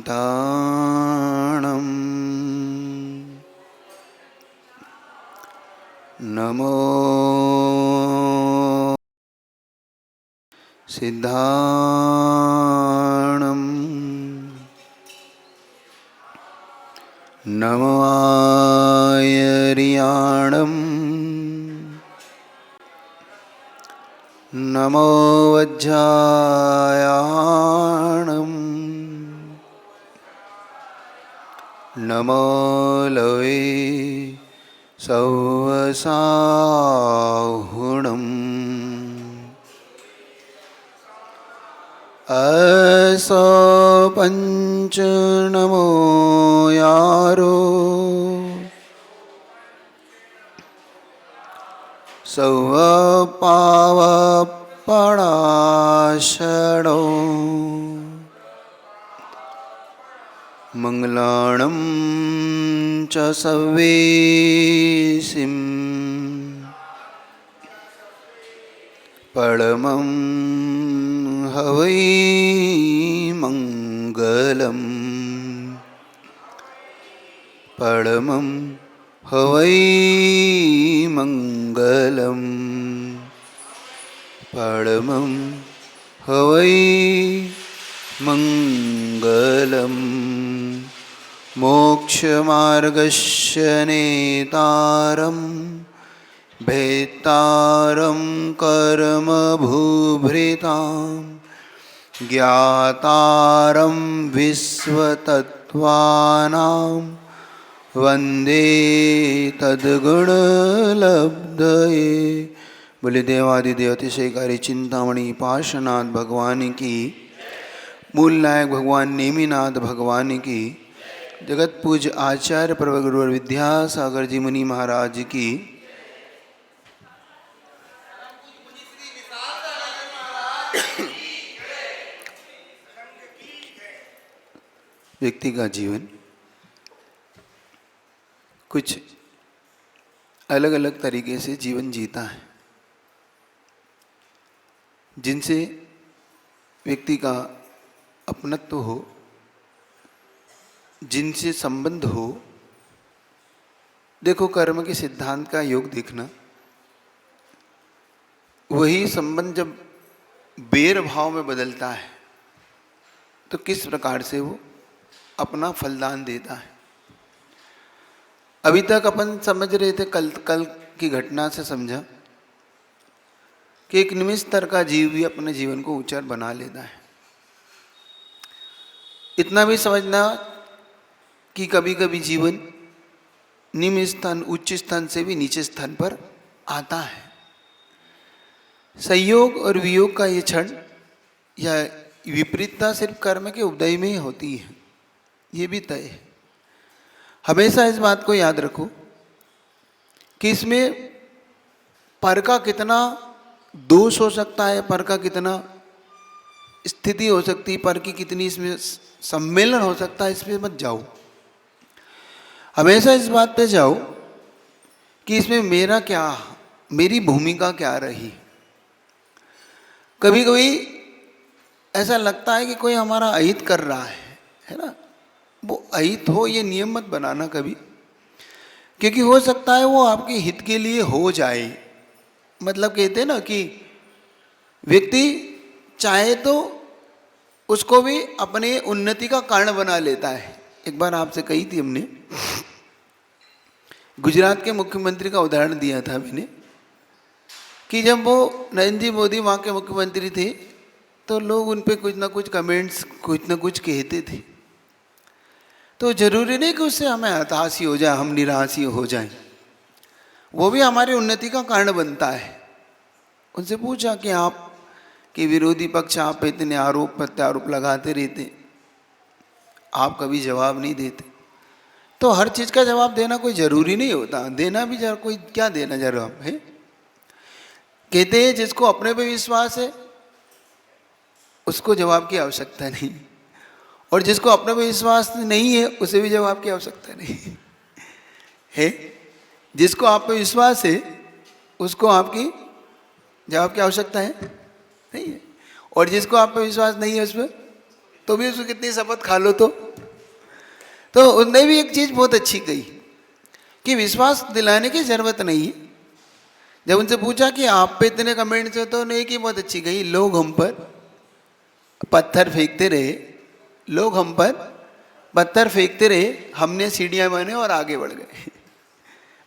सिद्धाणं नमो सिद्धाणं नमो आयर्याणं नमो वज्रायाणं नमो लवे सौवसाहुणम् असो पंच नमो यारो सौवपावपणाशणो मंगलाणं च सवेसिं परमं हवै मंगलम् परमं हवै मंगलम् परमं हवै मंगलम् मोक्षमार्गस्य नेतारं भेत्तारं कर्मभूभृतां ज्ञातारं विश्वतत्त्वानां वन्दे तद्गुणलब्धये। बोले देवादिदेव अतिशयकारी चिंतामणि पार्श्वनाथ भगवान की, मूल नायक भगवान नेमिनाथ भगवान की, जगत पूज्य आचार्य प्रवर गुरुवर विद्यासागर जी मुनि महाराज की, व्यक्ति का जीवन कुछ अलग अलग तरीके से जीवन जीता है, जिनसे व्यक्ति का अपनत्व हो, जिनसे संबंध हो। देखो, कर्म के सिद्धांत का योग देखना, वही संबंध जब बेर भाव में बदलता है तो किस प्रकार से वो अपना फलदान देता है। अभी तक अपन समझ रहे थे, कल की घटना से समझा कि एक निम्न स्तर का जीव भी अपने जीवन को ऊंचा बना लेता है। इतना भी समझना कि कभी कभी जीवन निम्न स्थान उच्च स्थान से भी नीचे स्थान पर आता है। संयोग और वियोग का ये क्षण या विपरीतता सिर्फ कर्म के उदय में ही होती है, ये भी तय है। हमेशा इस बात को याद रखो कि इसमें पर का कितना दोष हो सकता है, पर का कितना स्थिति हो सकती है, पर की कितनी इसमें सम्मेलन हो सकता है, इसमें मत जाओ। हमेशा इस बात पे जाओ कि इसमें मेरा क्या, मेरी भूमिका क्या रही। कभी कभी ऐसा लगता है कि कोई हमारा अहित कर रहा है ना। वो अहित हो ये नियम मत बनाना कभी, क्योंकि हो सकता है वो आपके हित के लिए हो जाए। मतलब कहते हैं ना कि व्यक्ति चाहे तो उसको भी अपने उन्नति का कारण बना लेता है। एक बार आपसे कही थी हमने, गुजरात के मुख्यमंत्री का उदाहरण दिया था मैंने, कि जब वो नरेंद्र जी मोदी वहाँ के मुख्यमंत्री थे तो लोग उन पे कुछ ना कुछ कमेंट्स, कुछ ना कुछ कहते थे। तो जरूरी नहीं कि उससे हमें हताशी हो जाए, हम निराशी हो जाएं। वो भी हमारी उन्नति का कारण बनता है। उनसे पूछा कि आप कि विरोधी पक्ष आप पे इतने आरोप प्रत्यारोप लगाते रहते, आप कभी जवाब नहीं देते। तो हर चीज़ का जवाब देना कोई ज़रूरी नहीं होता, देना भी जरा कोई क्या देना जवाब है। कहते हैं जिसको अपने पे विश्वास है उसको जवाब की आवश्यकता नहीं, और जिसको अपने पे विश्वास नहीं है उसे भी जवाब की आवश्यकता नहीं है। जिसको आप पे विश्वास है उसको आपकी जवाब की आवश्यकता है नहीं है, और जिसको आप पे विश्वास नहीं है उस पर तो भी उसको कितनी शपथ खा लो तो उसने भी एक चीज़ बहुत अच्छी कही कि विश्वास दिलाने की ज़रूरत नहीं है। जब उनसे पूछा कि आप पे इतने कमेंट्स हैं, तो उन्होंने एक ही बहुत अच्छी कही, लोग हम पर पत्थर फेंकते रहे, लोग हम पर पत्थर फेंकते रहे, हमने सीढ़ियाँ बने और आगे बढ़ गए।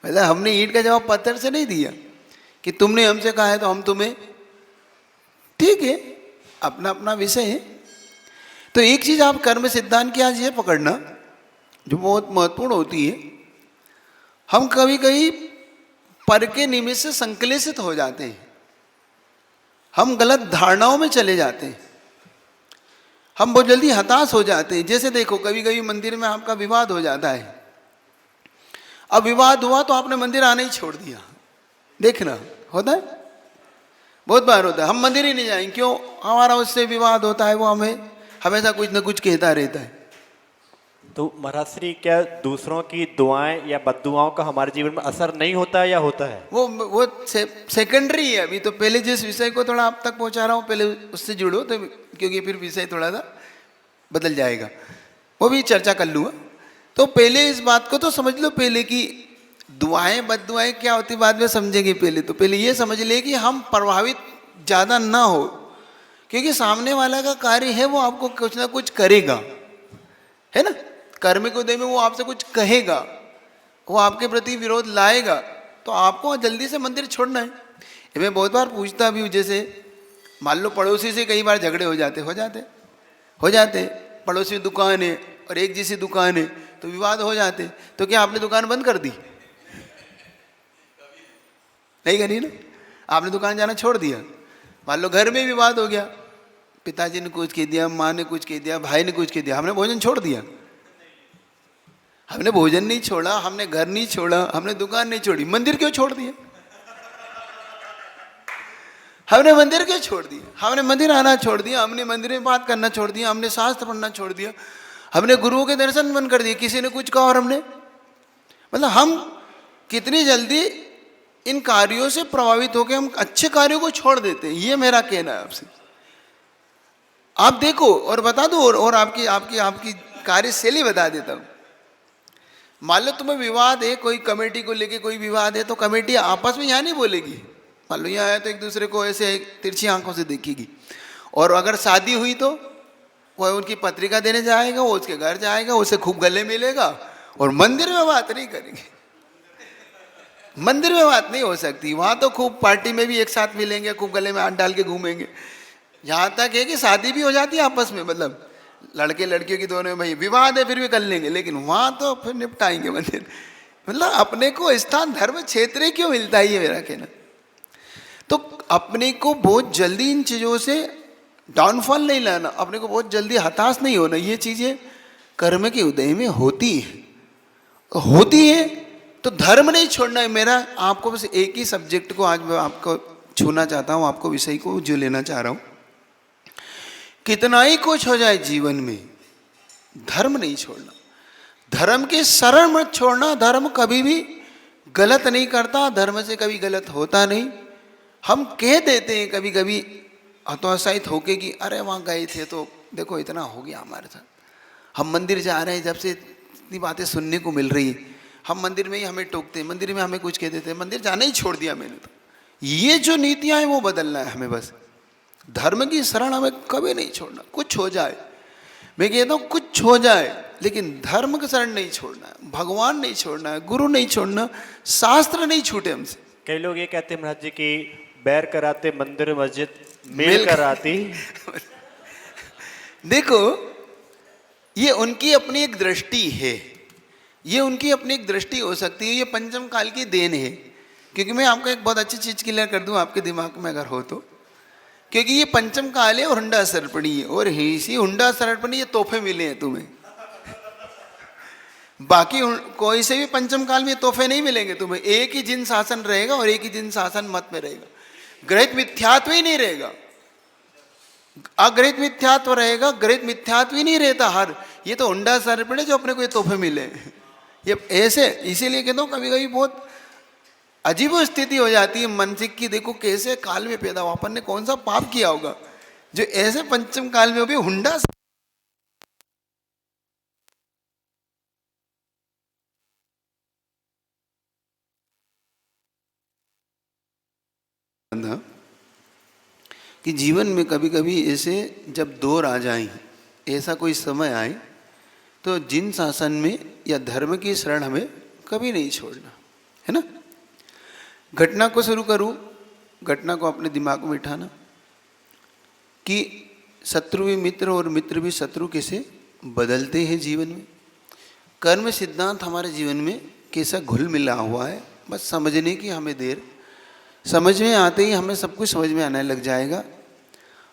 मतलब हमने ईंट का जवाब पत्थर से नहीं दिया कि तुमने हमसे कहा है तो हम तुम्हें, ठीक है, अपना अपना विषय है। तो एक चीज़ आप कर्म सिद्धांत की आज ये पकड़ना जो बहुत महत्वपूर्ण होती है, हम कभी कभी पर के निमित्त से संकलेशित हो जाते हैं, हम गलत धारणाओं में चले जाते हैं, हम बहुत जल्दी हताश हो जाते हैं। जैसे देखो कभी कभी मंदिर में आपका विवाद हो जाता है, अब विवाद हुआ तो आपने मंदिर आना ही छोड़ दिया। देखना होता है, बहुत बार होता है, हम मंदिर ही नहीं जाएंगे, क्यों? हमारा उससे विवाद होता है, वो हमें हमेशा कुछ ना कुछ कहता रहता है। तो महाराज श्री, क्या दूसरों की दुआएं या बद्दुआओं का हमारे जीवन में असर नहीं होता है या होता है? वो सेकेंडरी है। अभी तो पहले जिस विषय को थोड़ा आप तक पहुंचा रहा हूँ, पहले उससे जुड़ो, तो क्योंकि फिर विषय थोड़ा सा बदल जाएगा, वो भी चर्चा कर लूँगा। तो पहले इस बात को तो समझ लो पहले कि दुआएं बद्दुआएं क्या होती, बाद में समझेंगे। पहले ये समझ ले कि हम प्रभावित ज़्यादा ना हो, क्योंकि सामने वाला का कार्य है, वो आपको कुछ ना कुछ करेगा, है ना। कर्म उदय में वो आपसे कुछ कहेगा, वो आपके प्रति विरोध लाएगा, तो आपको जल्दी से मंदिर छोड़ना है। ये मैं बहुत बार पूछता भी हूँ, जैसे मान लो पड़ोसी से कई बार झगड़े हो जाते, पड़ोसी दुकान है और एक जैसी दुकान है, तो विवाद हो जाते, तो क्या आपने दुकान बंद कर दी? नहीं करी ना, आपने दुकान जाना छोड़ दिया। मान लो घर में विवाद हो गया, पिताजी ने कुछ कह दिया, माँ ने कुछ कह दिया, भाई ने कुछ कह दिया, हमने भोजन छोड़ दिया? हमने भोजन नहीं छोड़ा, हमने घर नहीं छोड़ा, हमने दुकान नहीं छोड़ी, मंदिर क्यों छोड़ दिया? हमने मंदिर क्यों छोड़ दिया? हमने मंदिर आना छोड़ दिया, हमने मंदिर में बात करना छोड़ दिया, हमने शास्त्र पढ़ना छोड़ दिया, हमने गुरुओं के दर्शन बंद कर दिए, किसी ने कुछ कहा और हमने, मतलब हम कितनी जल्दी इन कार्यों से प्रभावित होकर हम अच्छे कार्यों को छोड़ देते हैं। ये मेरा कहना है आपसे। आप देखो और बता दो, और आपकी आपकी आपकी कार्यशैली बता देता हूँ। मान लो तुम्हें विवाद है, कोई कमेटी को लेके कोई विवाद है, तो कमेटी आपस में यहाँ नहीं बोलेगी। मान लो यहाँ है तो एक दूसरे को ऐसे तिरछी आंखों से देखेगी, और अगर शादी हुई तो वह उनकी पत्रिका देने जाएगा, वो उसके घर जाएगा, उसे खूब गले मिलेगा, और मंदिर में बात नहीं करेंगे। मंदिर में बात नहीं हो सकती, वहाँ तो खूब पार्टी में भी एक साथ मिलेंगे, खूब गले में हाथ डाल के घूमेंगे। यहाँ तक है कि शादी भी हो जाती है आपस में, मतलब लड़के लड़कियों की दोनों में भाई विवाद है फिर भी कर लेंगे, लेकिन वहाँ तो फिर निपटाएंगे मंदिर। मतलब अपने को स्थान धर्म क्षेत्र क्यों मिलता है, ये मेरा कहना। तो अपने को बहुत जल्दी इन चीज़ों से डाउनफॉल नहीं लाना, अपने को बहुत जल्दी हताश नहीं होना। ये चीज़ें कर्म के उदय में होती है, तो धर्म नहीं छोड़ना है। मेरा आपको बस एक ही सब्जेक्ट को आज मैं आपको छूना चाहता हूँ, आपको विषय को जो लेना चाह रहा हूँ। कितना ही कुछ हो जाए जीवन में, धर्म नहीं छोड़ना, धर्म के शरण मत छोड़ना। धर्म कभी भी गलत नहीं करता, धर्म से कभी गलत होता नहीं। हम कह देते हैं कभी कभी हतोत्साहित होके कि अरे वहाँ गए थे तो देखो इतना हो गया हमारे साथ, हम मंदिर जा रहे हैं, जब से इतनी बातें सुनने को मिल रही है, हम मंदिर में ही हमें टोकते हैं, मंदिर में हमें कुछ कह देते हैं, मंदिर जाना ही छोड़ दिया मैंने तो। ये जो नीतियाँ हैं वो बदलना है हमें। बस धर्म की शरण हमें कभी नहीं छोड़ना, कुछ हो जाए, मैं कहता हूँ कुछ हो जाए, लेकिन धर्म की शरण नहीं छोड़ना है, भगवान नहीं छोड़ना है, गुरु नहीं छोड़ना, शास्त्र नहीं छूटे हमसे। कई लोग ये कहते हैं महाराज जी की बैर कराते मंदिर मस्जिद मेल कराती। देखो ये उनकी अपनी एक दृष्टि है, ये उनकी अपनी एक दृष्टि हो सकती है, ये पंचम काल की देन है। क्योंकि मैं आपको एक बहुत अच्छी चीज़ क्लियर कर दूं आपके दिमाग में अगर हो तो, क्योंकि ये पंचम काल है और हुंडा सरपणी है, और इसी हुंडा सरपणी ये तोहफे मिले हैं तुम्हें। बाकी कोई से भी पंचम काल में तोहफे नहीं मिलेंगे तुम्हें। एक ही जिन शासन रहेगा और एक ही जिन शासन मत में रहेगा, ग्रहित मिथ्यात्व ही नहीं रहेगा, अग्रहित मिथ्यात्व रहेगा, ग्रहित मिथ्यात्व ही नहीं रहता। हर ये तो हुंडा सरपणी जो अपने को ये तोहफे मिले, ये ऐसे, इसीलिए कहता हूँ कभी कभी बहुत अजीब स्थिति हो जाती है मानसिक की, देखो कैसे काल में पैदा हुआ, अपन ने कौन सा पाप किया होगा जो ऐसे पंचम काल में भी हुंडा था कि जीवन में कभी कभी ऐसे जब दौर आ जाए, ऐसा कोई समय आए, तो जिन शासन में या धर्म की शरण हमें कभी नहीं छोड़ना है ना। घटना को शुरू करूं, घटना को अपने दिमाग में बिठाना कि शत्रु भी मित्र और मित्र भी शत्रु कैसे बदलते हैं जीवन में। कर्म सिद्धांत हमारे जीवन में कैसा घुल मिला हुआ है, बस समझने की हमें देर, समझ में आते ही हमें सब कुछ समझ में आने लग जाएगा।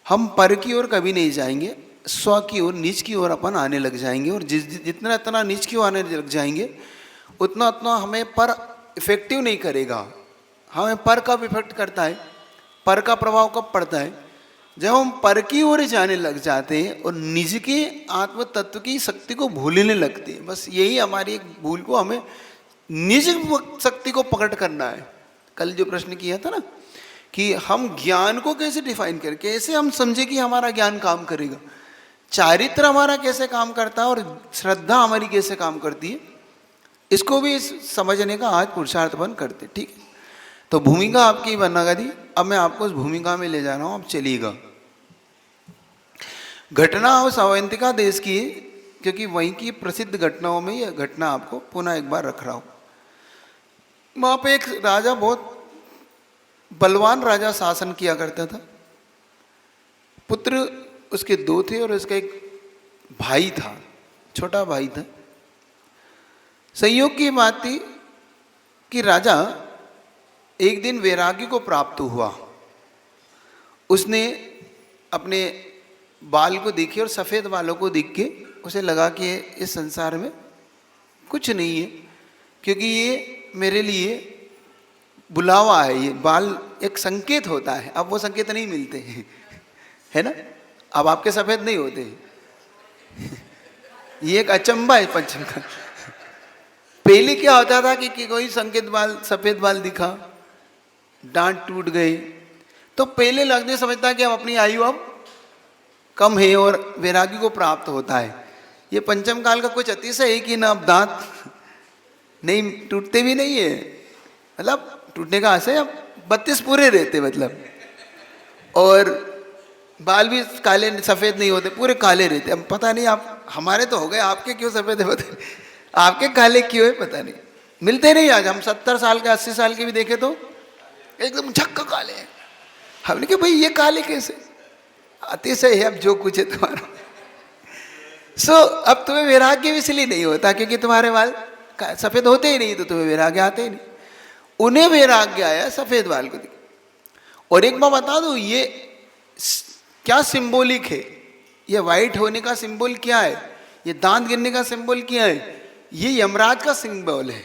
हम पर की ओर कभी नहीं जाएंगे, स्व की ओर, नीच की ओर अपन आने लग जाएंगे। और जितना इतना नीच की ओर आने लग जाएंगे उतना उतना हमें पर इफेक्टिव नहीं करेगा। हमें पर कब इफेक्ट करता है, पर का प्रभाव कब पड़ता है, जब हम पर की ओर जाने लग जाते हैं और निज के आत्म तत्व की शक्ति को भूलने लगते हैं। बस यही हमारी एक भूल को, हमें निज शक्ति को पकड़ करना है। कल जो प्रश्न किया था ना कि हम ज्ञान को कैसे डिफाइन करें, कैसे हम समझे कि हमारा ज्ञान काम करेगा, चारित्र हमारा कैसे काम करता है और श्रद्धा हमारी कैसे काम करती है, इसको भी समझने का आज पुरुषार्थपन करते। ठीक है, तो भूमिका आपकी बनना दी। अब मैं आपको उस भूमिका में ले जा रहा हूं, अब चलिएगा। घटना उस अवंतिका देश की, क्योंकि वहीं की प्रसिद्ध घटनाओं में यह घटना आपको पुनः एक बार रख रहा हूं। वहां पे एक राजा, बहुत बलवान राजा शासन किया करता था। पुत्र उसके 2 थे और उसका एक भाई था, छोटा भाई था। संयोग की बात थी कि राजा एक दिन वैराग्य को प्राप्त हुआ। उसने अपने बाल को देखे और सफ़ेद बालों को देख के उसे लगा कि इस संसार में कुछ नहीं है, क्योंकि ये मेरे लिए बुलावा है। ये बाल एक संकेत होता है, अब वो संकेत नहीं मिलते हैं, है ना। अब आपके सफ़ेद नहीं होते ये एक अचंबा है पंचम का। पहले क्या होता था कि कोई संकेत बाल, सफ़ेद बाल दिखा, डांट टूट गए, तो पहले लगने समझता कि अब अपनी आयु अब कम है और वैरागी को प्राप्त होता है। ये पंचम काल का कुछ अतिशय है कि ना अब दांत नहीं टूटते भी नहीं है, मतलब टूटने का आशय, अब 32 पूरे रहते मतलब, और बाल भी काले सफ़ेद नहीं होते, पूरे काले रहते। अब पता नहीं, आप हमारे तो हो गए, आपके क्यों सफ़ेद है पता नहीं, आपके काले क्यों है पता नहीं, मिलते नहीं। आज हम 70 साल के 80 साल के भी देखे तो एकदम झक्क काले हैं। हमने कहा भाई ये काले कैसे, अतिशय है अब जो कुछ है तुम्हारा। अब तुम्हें वैराग्य इसलिए नहीं होता क्योंकि तुम्हारे बाल सफ़ेद होते ही नहीं, तो तुम्हें वैराग्य आते ही नहीं। उन्हें वैराग्य आया सफ़ेद बाल को देख। और एक बात बता दो, ये क्या सिंबॉलिक है, ये वाइट होने का सिंबल क्या है, ये दांत गिरने का सिंबल क्या है, ये यमराज का सिंबल है।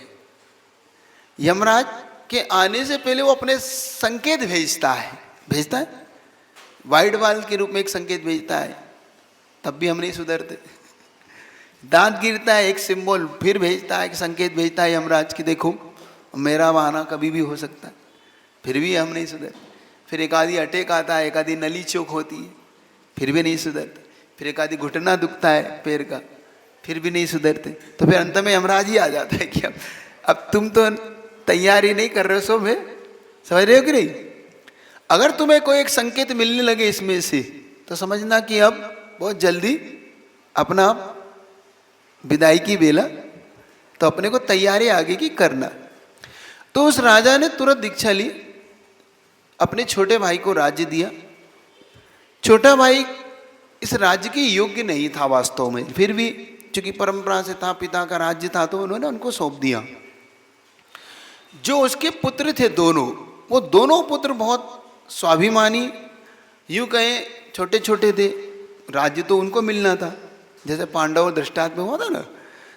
यमराज के आने से पहले वो अपने संकेत भेजता है, वाइट बाल के रूप में एक संकेत भेजता है, तब भी हम नहीं सुधरते। दांत गिरता है एक सिंबल, फिर भेजता है, एक संकेत भेजता है यमराज की, देखो मेरा बहाना कभी भी हो सकता है, फिर भी हम नहीं सुधरते। फिर एक आधी अटैक आता है, एक आधी नली चोक होती है, फिर भी नहीं सुधरते। फिर एक आधी घुटना दुखता है पैर का, फिर भी नहीं सुधरते। तो फिर अंत में यमराज ही आ जाता है कि अब तुम तो तैयारी नहीं कर रहे हो, सो मैं समझ रहे हो कि नहीं। अगर तुम्हें कोई एक संकेत मिलने लगे इसमें से, तो समझना कि अब बहुत जल्दी अपना विदाई की बेला, तो अपने को तैयारी आगे की करना। तो उस राजा ने तुरंत दीक्षा ली, अपने छोटे भाई को राज्य दिया। छोटा भाई इस राज्य के योग्य नहीं था वास्तव में, फिर भी चूंकि परंपरा से था, पिता का राज्य था, तो उन्होंने उनको सौंप दिया। जो उसके पुत्र थे दोनों, वो दोनों पुत्र बहुत स्वाभिमानी, यूं कहें छोटे छोटे थे, राज्य तो उनको मिलना था। जैसे पांडव दृष्टांत में हुआ था ना,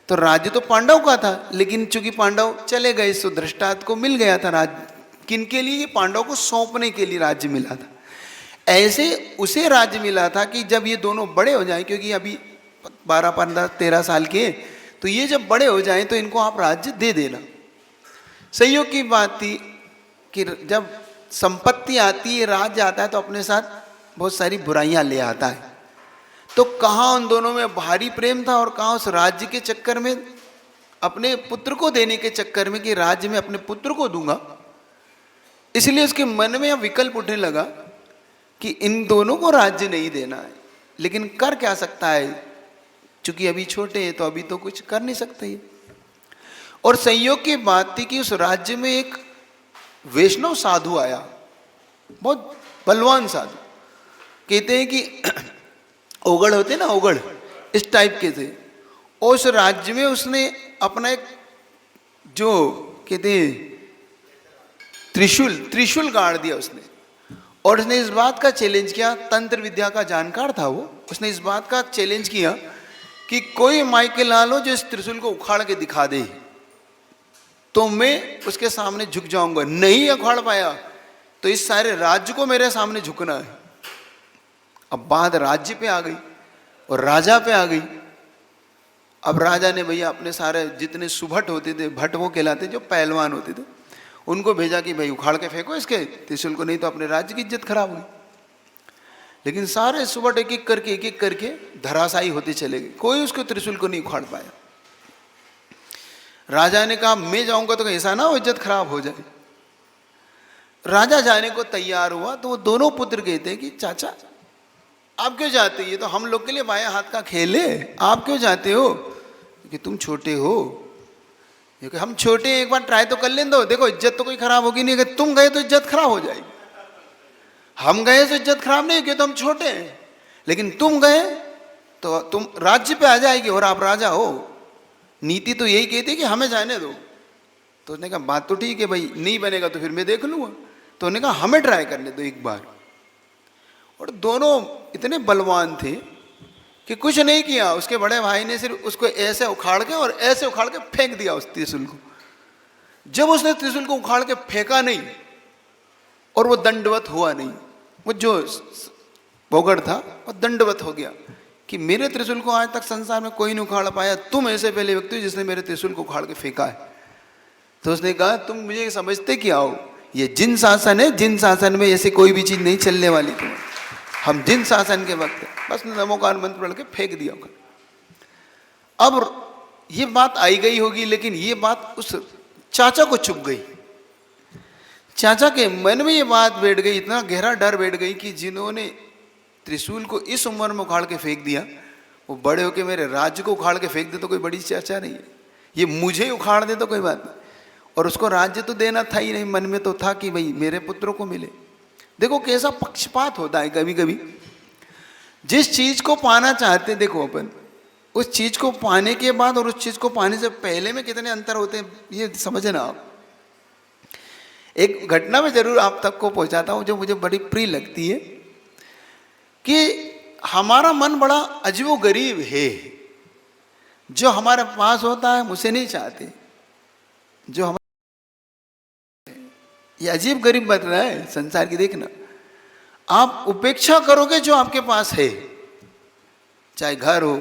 तो राज्य तो पांडव का था, लेकिन चूंकि पांडव चले गए तो दृष्टांत को मिल गया था राज्य। किनके लिए? पांडव को सौंपने के लिए राज्य मिला था। ऐसे उसे राज्य मिला था कि जब ये दोनों बड़े हो जाएं, क्योंकि अभी 12, 15, 13 साल के, तो ये जब बड़े हो जाएं तो इनको आप राज्य दे देना। संयोग की बात थी कि जब संपत्ति आती है, राज्य आता है, तो अपने साथ बहुत सारी बुराइयां ले आता है। तो कहाँ उन दोनों में भारी प्रेम था और कहाँ उस राज्य के चक्कर में, अपने पुत्र को देने के चक्कर में कि राज्य में अपने पुत्र को दूंगा, इसलिए उसके मन में यह विकल्प उठने लगा कि इन दोनों को राज्य नहीं देना है, लेकिन कर क्या सकता है, चूंकि अभी छोटे हैं तो अभी तो कुछ कर नहीं सकते ये। और संयोग की बात थी कि उस राज्य में एक वैष्णव साधु आया, बहुत बलवान साधु, कहते हैं कि ओगड़ होते ना, ओगड़ इस टाइप के थे। और उस राज्य में उसने अपना एक जो कहते हैं त्रिशूल गाड़ दिया उसने। और उसने इस बात का चैलेंज किया, तंत्र विद्या का जानकार था वो, उसने इस बात का चैलेंज किया कि कोई माइके ला लो जो इस त्रिशूल को उखाड़ के दिखा दे तो मैं उसके सामने झुक जाऊंगा। नहीं उखाड़ पाया तो इस सारे राज्य को मेरे सामने झुकना है। अब बात राज्य पे आ गई और राजा पे आ गई। अब राजा ने भैया अपने सारे जितने सुभट होते थे, भट वो कहलाते जो पहलवान होते थे, उनको भेजा कि भाई उखाड़ के फेंको इसके त्रिशूल को, नहीं तो अपने राज्य की इज्जत खराब हुई। लेकिन सारे सुबह एक एक करके धराशायी होते चले गए, कोई उसको त्रिशूल को नहीं उखाड़ पाया। राजा ने कहा मैं जाऊंगा तो ऐसा ना हो इज्जत खराब हो जाए। राजा जाने को तैयार हुआ तो वो दोनों पुत्र कहते हैं कि चाचा आप क्यों जाते, ये तो हम लोग के लिए बाएं हाथ का खेल है, आप क्यों जाते हो, कि तुम छोटे हो। क्योंकि हम छोटे हैं, एक बार ट्राई तो कर लें दो, देखो इज्जत तो कोई खराब होगी नहीं, अगर तुम गए तो इज्जत खराब हो जाएगी, हम गए तो इज्जत खराब नहीं होगी, तो हम छोटे हैं, लेकिन तुम गए तो तुम राज्य पे आ जाएगी और आप राजा हो। नीति तो यही कहती है कि हमें जाने दो। तो उसने कहा बात तो ठीक है भाई, नहीं बनेगा तो फिर मैं देख लूंगा। तो उन्होंने कहा हमें ट्राई करने दो एक बार। और दोनों इतने बलवान थे कि कुछ नहीं किया, उसके बड़े भाई ने सिर्फ उसको ऐसे उखाड़ के और ऐसे उखाड़ के फेंक दिया उस त्रिशूल को। जब उसने त्रिशूल को उखाड़ के फेंका नहीं और वो दंडवत हुआ नहीं, वो जो बोगड़ था वो दंडवत हो गया कि मेरे त्रिशूल को आज तक संसार में कोई नहीं उखाड़ पाया, तुम ऐसे पहले व्यक्ति हो जिसने मेरे त्रिशूल को उखाड़ के फेंका है। तो उसने कहा तुम मुझे समझते क्या हो, ये जिन शासन है, जिन शासन में ऐसे कोई भी चीज नहीं चलने वाली, तुम हम जिन शासन के वक्त है, बस नमोकार मंत्र पढ़ के फेंक दिया। अब ये बात आई गई होगी, लेकिन ये बात उस चाचा को चुभ गई। चाचा के मन में ये बात बैठ गई, इतना गहरा डर बैठ गई कि जिन्होंने त्रिशूल को इस उम्र में उखाड़ के फेंक दिया, वो बड़े होके मेरे राज्य को उखाड़ के फेंक दे तो कोई बड़ी चर्चा नहीं है, ये मुझे उखाड़ दे तो कोई बात नहीं। और उसको राज्य तो देना था ही नहीं, मन में तो था कि भाई मेरे पुत्रों को मिले। देखो कैसा पक्षपात होता है कभी कभी, जिस चीज को पाना चाहते, देखो अपन उस चीज को पाने के बाद और उस चीज को पाने से पहले में कितने अंतर होते हैं, ये समझना आप। एक घटना में जरूर आप तक को पहुंचाता हूं जो मुझे बड़ी प्रिय लगती है कि हमारा मन बड़ा अजीबो गरीब है। जो हमारे पास होता है मुझसे नहीं चाहते, जो हम ये अजीब गरीब बन रहा है संसार की। देखना आप उपेक्षा करोगे जो आपके पास है, चाहे घर हो,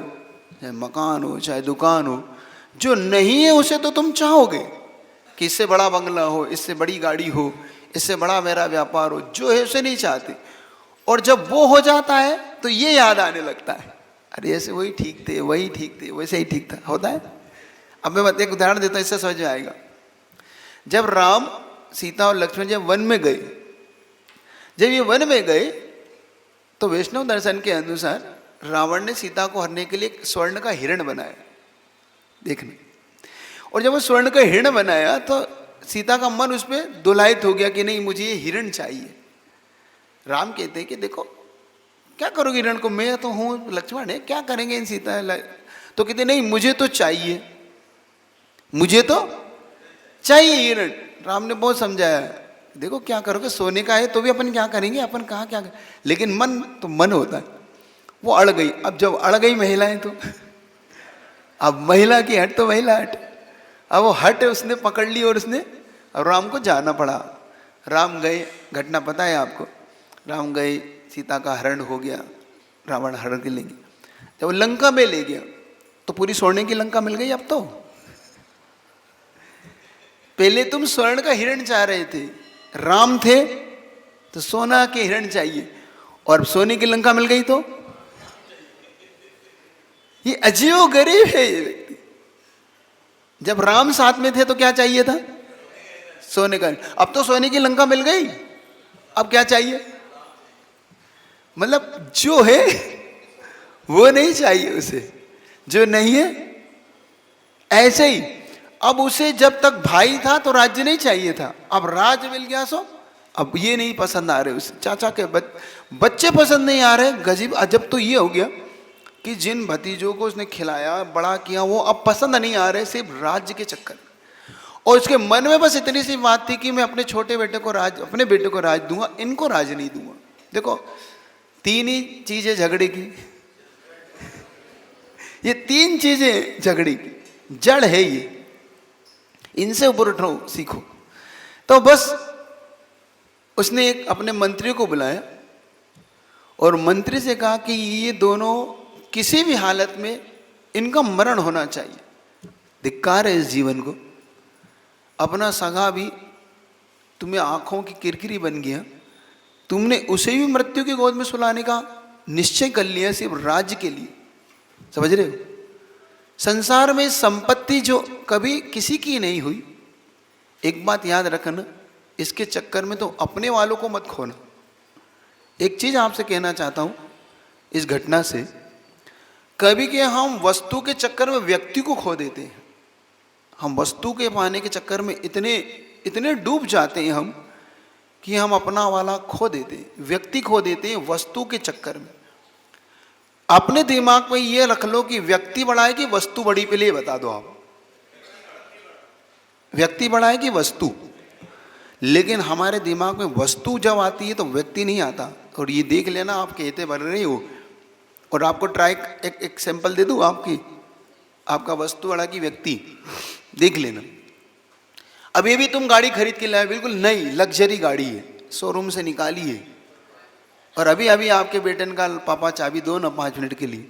चाहे मकान हो, चाहे दुकान हो, जो नहीं है उसे तो तुम चाहोगे कि इससे बड़ा बंगला हो, इससे बड़ी गाड़ी हो, इससे बड़ा मेरा व्यापार हो, जो है उसे नहीं चाहते। और जब वो हो जाता है तो ये याद आने लगता है, अरे ऐसे वही ठीक थे, वही ठीक थे, वैसे ही ठीक था, होता है। अब मैं एक उदाहरण देता हूँ, इससे समझ में आएगा। जब राम, सीता और लक्ष्मण जब वन में गए, जब ये वन में गए तो वैष्णव दर्शन के अनुसार रावण ने सीता को हरने के लिए एक स्वर्ण का हिरण बनाया, देखने। और जब वो स्वर्ण का हिरण बनाया तो सीता का मन उस पर दुलायित हो गया कि नहीं मुझे ये हिरण चाहिए। राम कहते हैं कि देखो क्या करोगे हिरण को, मैं तो हूँ, लक्ष्मण है, क्या करेंगे इन सीता। तो कहते नहीं मुझे तो चाहिए, मुझे तो चाहिए हिरण। राम ने बहुत समझाया, देखो क्या करोगे, सोने का है तो भी अपन क्या करेंगे, अपन कहाँ क्या करें। लेकिन मन तो मन होता है, वो अड़ गई। अब जब अड़ गई महिलाएं तो अब महिला की हट तो महिला हट, अब वो हट उसने पकड़ ली और उसने, अब राम को जाना पड़ा। राम गए, घटना पता है आपको, राम गए, सीता का हरण हो गया, रावण हरण के ले गया। जब वो लंका में ले गया तो पूरी सोने की लंका मिल गई। अब तो पहले तुम स्वर्ण का हिरण चाह रहे थे, राम थे तो सोना के हिरण चाहिए, और सोने की लंका मिल गई तो ये अजीबो गरीब है ये व्यक्ति। जब राम साथ में थे तो क्या चाहिए था, सोने का नहीं। अब तो सोने की लंका मिल गई, अब क्या चाहिए? मतलब जो है वो नहीं चाहिए उसे, जो नहीं है। ऐसे ही अब उसे जब तक भाई था तो राज्य नहीं चाहिए था, अब राज्य मिल गया सो अब ये नहीं पसंद आ रहे उसे, चाचा के बच्चे पसंद नहीं आ रहे। गजीब अजब तो ये हो गया कि जिन भतीजों को उसने खिलाया बड़ा किया वो अब पसंद नहीं आ रहे, सिर्फ राज्य के चक्कर में। और उसके मन में बस इतनी सी बात थी कि मैं अपने छोटे बेटे को राज, अपने बेटे को राज दूंगा, इनको राज नहीं दूंगा। देखो तीन ही चीजें झगड़े की, ये तीन चीजें झगड़े की जड़ है ये, इनसे ऊपर उठो सीखो। तो बस उसने एक अपने मंत्री को बुलाया और मंत्री से कहा कि ये दोनों किसी भी हालत में इनका मरण होना चाहिए। धिक्कार है इस जीवन को, अपना सगा भी तुम्हें आंखों की किरकिरी बन गया, तुमने उसे भी मृत्यु की गोद में सुलाने का निश्चय कर लिया सिर्फ राज्य के लिए। समझ रहे हो? संसार में संपत्ति जो कभी किसी की नहीं हुई, एक बात याद रखना, इसके चक्कर में तो अपने वालों को मत खोना। एक चीज आपसे कहना चाहता हूं इस घटना से, कभी के हम वस्तु के चक्कर में व्यक्ति को खो देते हैं। हम वस्तु के पाने के चक्कर में इतने इतने डूब जाते हैं हम कि हम अपना वाला खो देते हैं, व्यक्ति खो देते हैं वस्तु के चक्कर में। अपने दिमाग में ये रख लो कि व्यक्ति बड़ा है कि वस्तु बड़ी, पे लिए बता दो आप, व्यक्ति बड़ा है कि वस्तु। लेकिन हमारे दिमाग में वस्तु जब आती है तो व्यक्ति नहीं आता। और ये देख लेना, आप कहते बन रहे हो, और आपको ट्राई एक सैंपल दे दूं आपकी, आपका वस्तु बड़ा कि व्यक्ति, देख लेना। अभी भी तुम गाड़ी खरीद के लाए, बिल्कुल नई लग्जरी गाड़ी है, शोरूम से निकाली है, और अभी अभी आपके बेटे ने कहा पापा चाबी दो ना 5 मिनट के लिए,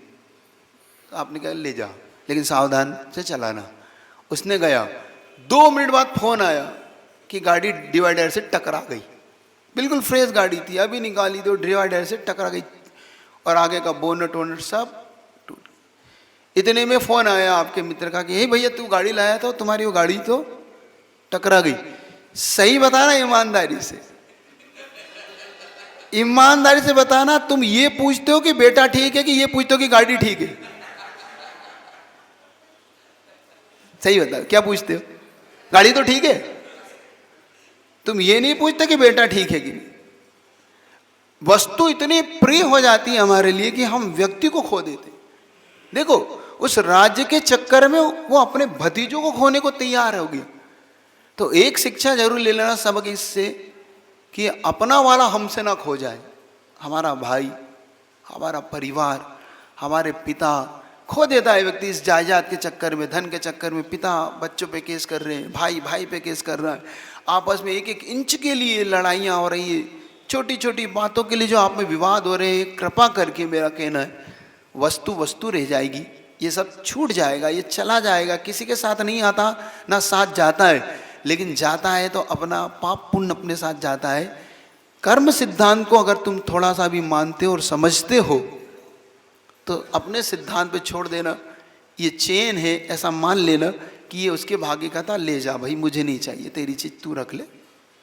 तो आपने कहा ले जा, लेकिन सावधान से चलाना। उसने गया, 2 मिनट बाद फोन आया कि गाड़ी डिवाइडर से टकरा गई। बिल्कुल फ्रेश गाड़ी थी, अभी निकाली तो डिवाइडर से टकरा गई और आगे का बोनट वोनट सब टूट। इतने में फोन आया आपके मित्र का कि हे भैया तू गाड़ी लाया था, तुम्हारी वो गाड़ी तो टकरा गई। सही बताना, ईमानदारी से, ईमानदारी से बताना। तुम ये पूछते हो कि बेटा ठीक है कि ये पूछते हो कि गाड़ी ठीक है? सही बताओ, क्या पूछते हो? गाड़ी तो ठीक है, तुम ये नहीं पूछते कि बेटा ठीक है कि नहीं। वस्तु इतनी प्रिय हो जाती है हमारे लिए कि हम व्यक्ति को खो देते। देखो उस राज्य के चक्कर में वो अपने भतीजों को खोने को तैयार हो गया। तो एक शिक्षा जरूर ले लेना सबक इससे कि अपना वाला हमसे ना खो जाए। हमारा भाई, हमारा परिवार, हमारे पिता खो देता है व्यक्ति इस जायदाद के चक्कर में, धन के चक्कर में। पिता बच्चों पे केस कर रहे हैं, भाई भाई पे केस कर रहा है, आपस में एक एक इंच के लिए लड़ाइयाँ हो रही है, छोटी छोटी बातों के लिए जो आप में विवाद हो रहे हैं। कृपा करके मेरा कहना है, वस्तु वस्तु रह जाएगी, ये सब छूट जाएगा, ये चला जाएगा। किसी के साथ नहीं आता, ना साथ जाता है, लेकिन जाता है तो अपना पाप पुण्य अपने साथ जाता है। कर्म सिद्धांत को अगर तुम थोड़ा सा भी मानते हो और समझते हो तो अपने सिद्धांत पे छोड़ देना। ये चेन है ऐसा मान लेना कि ये उसके भाग्य का था, ले जा भाई, मुझे नहीं चाहिए, तेरी चीज तू रख ले,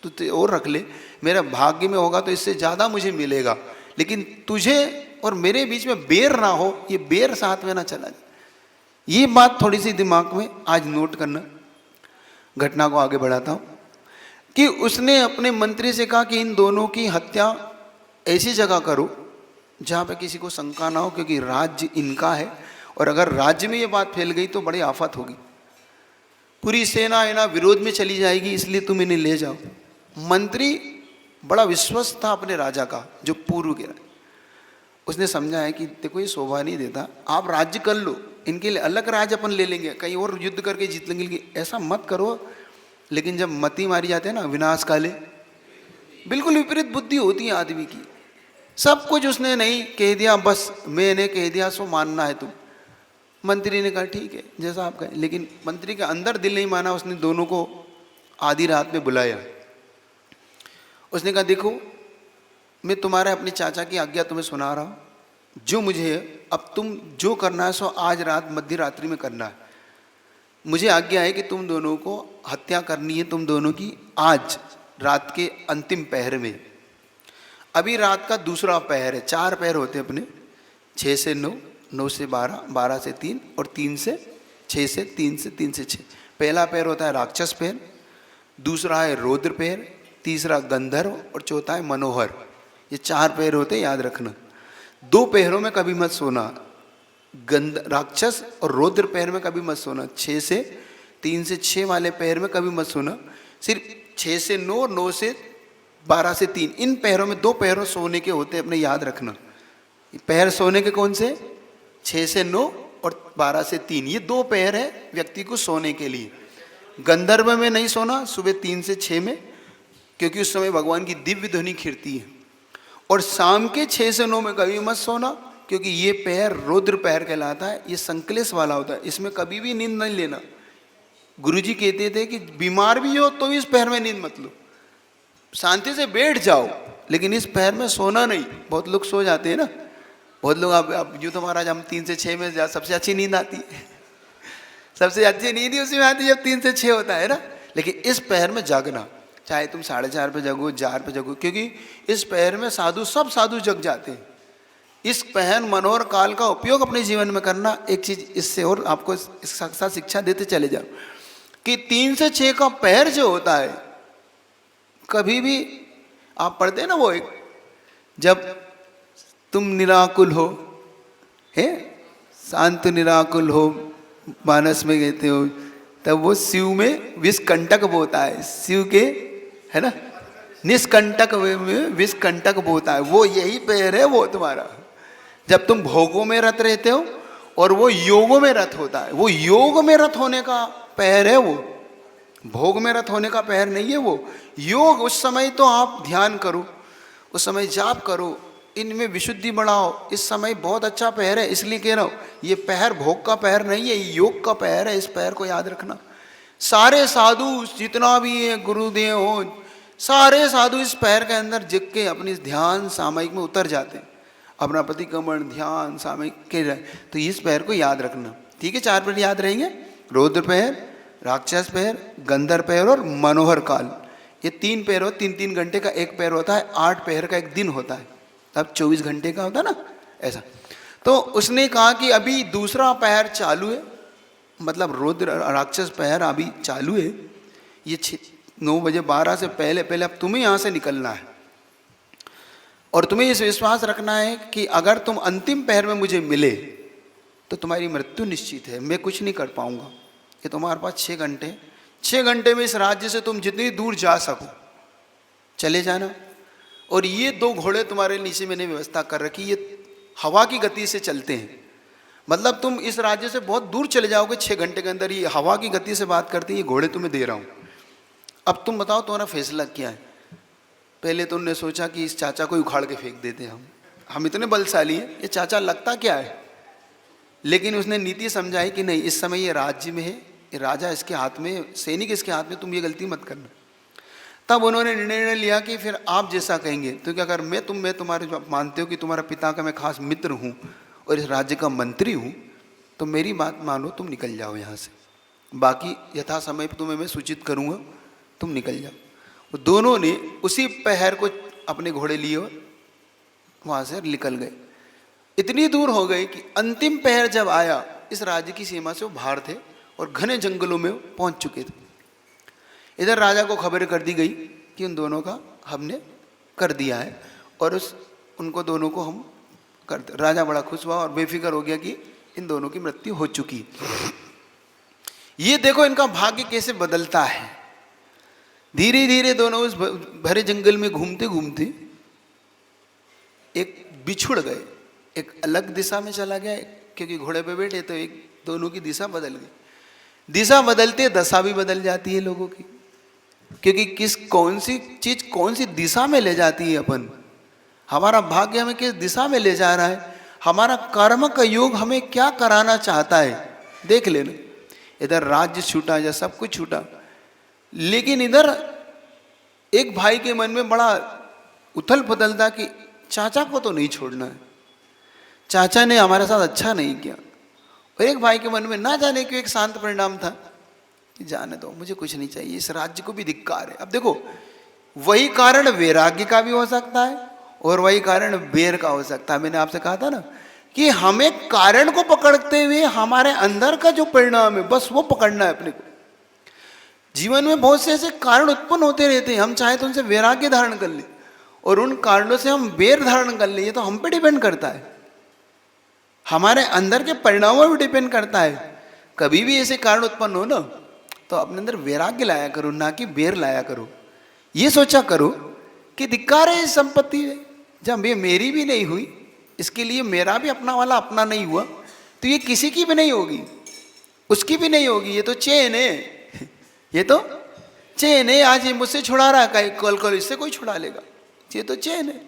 तू और रख ले, मेरा भाग्य में होगा तो इससे ज़्यादा मुझे मिलेगा, लेकिन तुझे और मेरे बीच में बेर ना हो, ये बेर साथ में ना चला जाए। ये बात थोड़ी सी दिमाग में आज नोट करना। घटना को आगे बढ़ाता हूँ कि उसने अपने मंत्री से कहा कि इन दोनों की हत्या ऐसी जगह करो जहाँ पे किसी को शंका ना हो, क्योंकि राज्य इनका है और अगर राज्य में ये बात फैल गई तो बड़ी आफत होगी, पूरी सेना है ना विरोध में चली जाएगी, इसलिए तुम इन्हें ले जाओ। मंत्री बड़ा विश्वस्त था अपने राजा का, जो पूर्व के राजा। उसने समझा है कि देखो ये शोभा नहीं देता, आप राज्य कर लो, इनके लिए अलग राज्य अपन ले लेंगे, कहीं और युद्ध करके जीत लेंगे, ऐसा मत करो। लेकिन जब मती मारी जाती है ना विनाश काले, बिल्कुल विपरीत बुद्धि होती है आदमी की। सब कुछ उसने नहीं कह दिया, बस मैंने कह दिया सो मानना है तुम। मंत्री ने कहा ठीक है जैसा आप कहें, लेकिन मंत्री के अंदर दिल नहीं माना। उसने दोनों को आधी रात में बुलाया। उसने कहा देखो मैं तुम्हारे अपने चाचा की आज्ञा तुम्हें सुना रहा हूँ, जो मुझे है अब तुम जो करना है सो आज रात मध्य रात्रि में करना है। मुझे आज्ञा है कि तुम दोनों को हत्या करनी है, तुम दोनों की, आज रात के अंतिम पहर में। अभी रात का दूसरा पहर है, 4 पहर होते हैं अपने, 6 से 9, 9 से 12, 12 से 3 और 3 से 6 से 3 से 3 से 6। पहला पहर होता है राक्षस पहर, दूसरा है रौद्र पहर, तीसरा गंधर्व और चौथा है मनोहर। ये 4 पहर होते हैं, याद रखना। 2 पहरों में कभी मत सोना, राक्षस और रौद्र पहर में कभी मत सोना, 6 से 3 से 6 वाले पहर में कभी मत सोना। सिर्फ 6 से 9 और 9 से 12 से 3, इन पहरों में 2 पहरों सोने के होते हैं, अपने याद रखना। पहर सोने के कौन से? 6 से 9 और 12 से 3, ये 2 पहर है व्यक्ति को सोने के लिए। गंधर्व में नहीं सोना सुबह 3 से 6 में, क्योंकि उस समय भगवान की दिव्य ध्वनि खिरती है। और शाम के 6 से 9 में कभी मत सोना, क्योंकि ये पैर रौद्र पैर कहलाता है, ये संकलेश वाला होता है, इसमें कभी भी नींद नहीं लेना। गुरुजी कहते थे कि बीमार भी हो तो इस पैर में नींद मत लो, शांति से बैठ जाओ, लेकिन इस पैर में सोना नहीं। बहुत लोग सो जाते हैं ना, बहुत लोग अब यूँ तो महाराज हम 3 से 6 में सबसे अच्छी नींद आती है, सबसे अच्छी नींद ही उसी में आती है जब 3 से 6 होता है ना। लेकिन इस पैर में जागना, चाहे तुम 4:30 पे जगो, 4 पे जगो, क्योंकि इस पैर में साधु, सब साधु जग जाते हैं। इस पहर मनोहर काल का उपयोग अपने जीवन में करना। एक चीज इससे और आपको इसके साथ शिक्षा देते चले जाओ कि 3 से 6 का पहर जो होता है, कभी भी आप पढ़ते हैं ना वो एक, जब तुम निराकुल हो, है शांत निराकुल हो, मानस में कहते हो, तब वो शिव में विषकंटक बोता है, शिव के, है ना, निष्कंटक में विषकंटक बोता है, वो यही पैर है वो तुम्हारा। जब तुम भोगों में रत रहते हो और वो योगों में रत होता है, वो योग में रत होने का पैर है, वो भोग में रत होने का पैर नहीं है वो योग। उस समय तो आप ध्यान करो, उस समय जाप करो, इनमें विशुद्धि बढ़ाओ, इस समय बहुत अच्छा पैर है। इसलिए कह रहा हूँ, ये पैर भोग का पैर नहीं है, योग का पैर है, इस पैर को याद रखना। सारे साधु जितना भी है, गुरुदेव हो, सारे साधु इस पैर के अंदर जिग के अपनी ध्यान सामयिक में उतर जाते हैं, अपना प्रतिक्रमण ध्यान सामयिक के रहे। तो इस पैर को याद रखना, ठीक है। 4 पैर याद रहेंगे, रौद्र पैर, राक्षस पैर, गंधर्व पैर और मनोहर काल। ये 3 पैर हो, 3-3 घंटे का एक पैर होता है, 8 पैर का एक दिन होता है, तब 24 घंटे का होता है ना, ऐसा। तो उसने कहा कि अभी दूसरा पैर चालू है, मतलब रौद्र राक्षस पैर अभी चालू है। ये 9 बजे 12 से पहले पहले अब तुम्हें यहाँ से निकलना है, और तुम्हें इस विश्वास रखना है कि अगर तुम अंतिम पहर में मुझे मिले तो तुम्हारी मृत्यु निश्चित है, मैं कुछ नहीं कर पाऊंगा। कि तुम्हारे पास 6 घंटे, 6 घंटे में इस राज्य से तुम जितनी दूर जा सको चले जाना। और ये 2 घोड़े तुम्हारे नीचे मैंने व्यवस्था कर रखी, ये हवा की गति से चलते हैं, मतलब तुम इस राज्य से बहुत दूर चले जाओगे 6 घंटे के अंदर। ये हवा की गति से बात करते हैं, ये घोड़े तुम्हें दे रहा हूँ। अब तुम बताओ तुम्हारा फैसला क्या है। पहले तो उन्होंने सोचा कि इस चाचा को उखाड़ के फेंक देते हैं, हम इतने बलशाली हैं, ये चाचा लगता क्या है। लेकिन उसने नीति समझाई कि नहीं, इस समय ये राज्य में है, ये राजा इसके हाथ में, सैनिक इसके हाथ में, तुम ये गलती मत करना। तब उन्होंने निर्णय लिया कि फिर आप जैसा कहेंगे, क्योंकि अगर मैं तुम्हारे जो मानते हो कि तुम्हारा पिता का मैं खास मित्र हूँ और इस राज्य का मंत्री हूँ, तो मेरी बात मानो, तुम निकल जाओ यहाँ से, बाकी यथा समय पर तुम्हें मैं सूचित करूँगा, तुम निकल जाओ। वो दोनों ने उसी पहर को अपने घोड़े लिए और वहाँ से निकल गए। इतनी दूर हो गए कि अंतिम पहर जब आया, इस राज्य की सीमा से वो बाहर थे और घने जंगलों में पहुँच चुके थे। इधर राजा को खबर कर दी गई कि उन दोनों का हमने कर दिया है, और उनको दोनों को हम करते। राजा बड़ा खुश हुआ और बेफिक्र हो गया कि इन दोनों की मृत्यु हो चुकी। ये देखो इनका भाग्य कैसे बदलता है। धीरे धीरे दोनों उस भरे जंगल में घूमते घूमते एक बिछुड़ गए, एक अलग दिशा में चला गया, क्योंकि घोड़े पे बैठे तो एक दोनों की दिशा बदल गई। दिशा बदलते दशा भी बदल जाती है लोगों की, क्योंकि कौन सी चीज कौन सी दिशा में ले जाती है अपन, हमारा भाग्य हमें किस दिशा में ले जा रहा है, हमारा कर्म का योग हमें क्या कराना चाहता है, देख लेना। इधर राज्य छूटा या सब कुछ छूटा, लेकिन इधर एक भाई के मन में बड़ा उथल पुथल था कि चाचा को तो नहीं छोड़ना है, चाचा ने हमारे साथ अच्छा नहीं किया। और एक भाई के मन में ना जाने क्यों एक शांत परिणाम था कि जाने दो, मुझे कुछ नहीं चाहिए, इस राज्य को भी धिक्कार है। अब देखो, वही कारण वैराग्य का भी हो सकता है और वही कारण बेर का हो सकता है। मैंने आपसे कहा था ना कि हमें कारण को पकड़ते हुए हमारे अंदर का जो परिणाम है बस वो पकड़ना है अपने को। जीवन में बहुत से ऐसे कारण उत्पन्न होते रहते हैं, हम चाहे तो उनसे वैराग्य धारण कर ले और उन कारणों से हम बेर धारण कर ले, ये तो हम पे डिपेंड करता है, हमारे अंदर के परिणामों पर डिपेंड करता है। कभी भी ऐसे कारण उत्पन्न हो ना तो अपने अंदर वैराग्य लाया करो, ना कि बेर लाया करो। ये सोचा करो कि धिक्कार है इस संपत्ति में, जब ये मेरी भी नहीं हुई, इसके लिए मेरा भी अपना वाला अपना नहीं हुआ, तो ये किसी की भी नहीं होगी, उसकी भी नहीं होगी। ये तो चेन है, ये तो चेन है। आज ये मुझसे छुड़ा रहा है, कल इससे कोई छुड़ा लेगा, ये तो चेन है।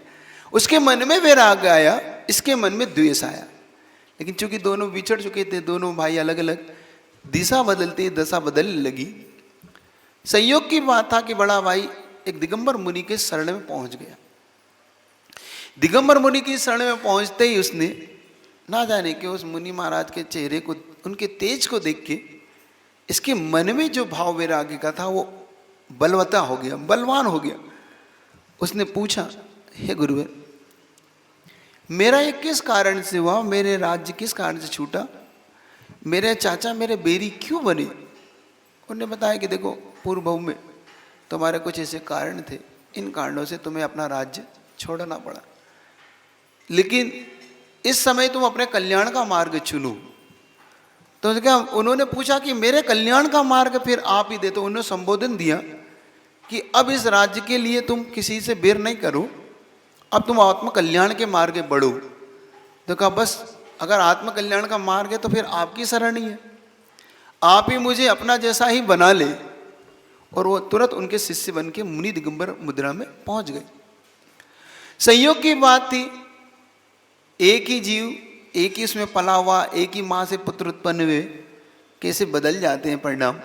उसके मन में वैराग्य आया, इसके मन में द्वेष आया, लेकिन चूंकि दोनों बिछड़ चुके थे, दोनों भाई अलग अलग, दिशा बदलती दशा बदलने लगी। संयोग की बात था कि बड़ा भाई एक दिगंबर मुनि के शरण में पहुंच गया। दिगंबर मुनि की शरण में पहुंचते ही उसने ना जाने कि उस मुनि महाराज के चेहरे को, उनके तेज को देख के इसके मन में जो भाव वैराग्य का था वो बलवता हो गया, बलवान हो गया। उसने पूछा, हे गुरुवर, मेरा ये किस कारण से हुआ, मेरे राज्य किस कारण से छूटा, मेरे चाचा मेरे बेरी क्यों बने? उन्होंने बताया कि देखो, पूर्व भव में तुम्हारे कुछ ऐसे कारण थे, इन कारणों से तुम्हें अपना राज्य छोड़ना पड़ा, लेकिन इस समय तुम अपने कल्याण का मार्ग चुनो। तो क्या उन्होंने पूछा कि मेरे कल्याण का मार्ग फिर आप ही दे, तो उन्होंने संबोधन दिया कि अब इस राज्य के लिए तुम किसी से बेर नहीं करो, अब तुम आत्म कल्याण के मार्ग में बढ़ो। तो कहा बस, अगर आत्म कल्याण का मार्ग है तो फिर आपकी शरण ही है, आप ही मुझे अपना जैसा ही बना ले। और वो तुरंत उनके शिष्य बन के मुनि दिगंबर मुद्रा में पहुंच गए। संयोग की बात थी, एक ही जीव, एक ही उसमें पला हुआ, एक ही माँ से पुत्र उत्पन्न हुए, कैसे बदल जाते हैं परिणाम।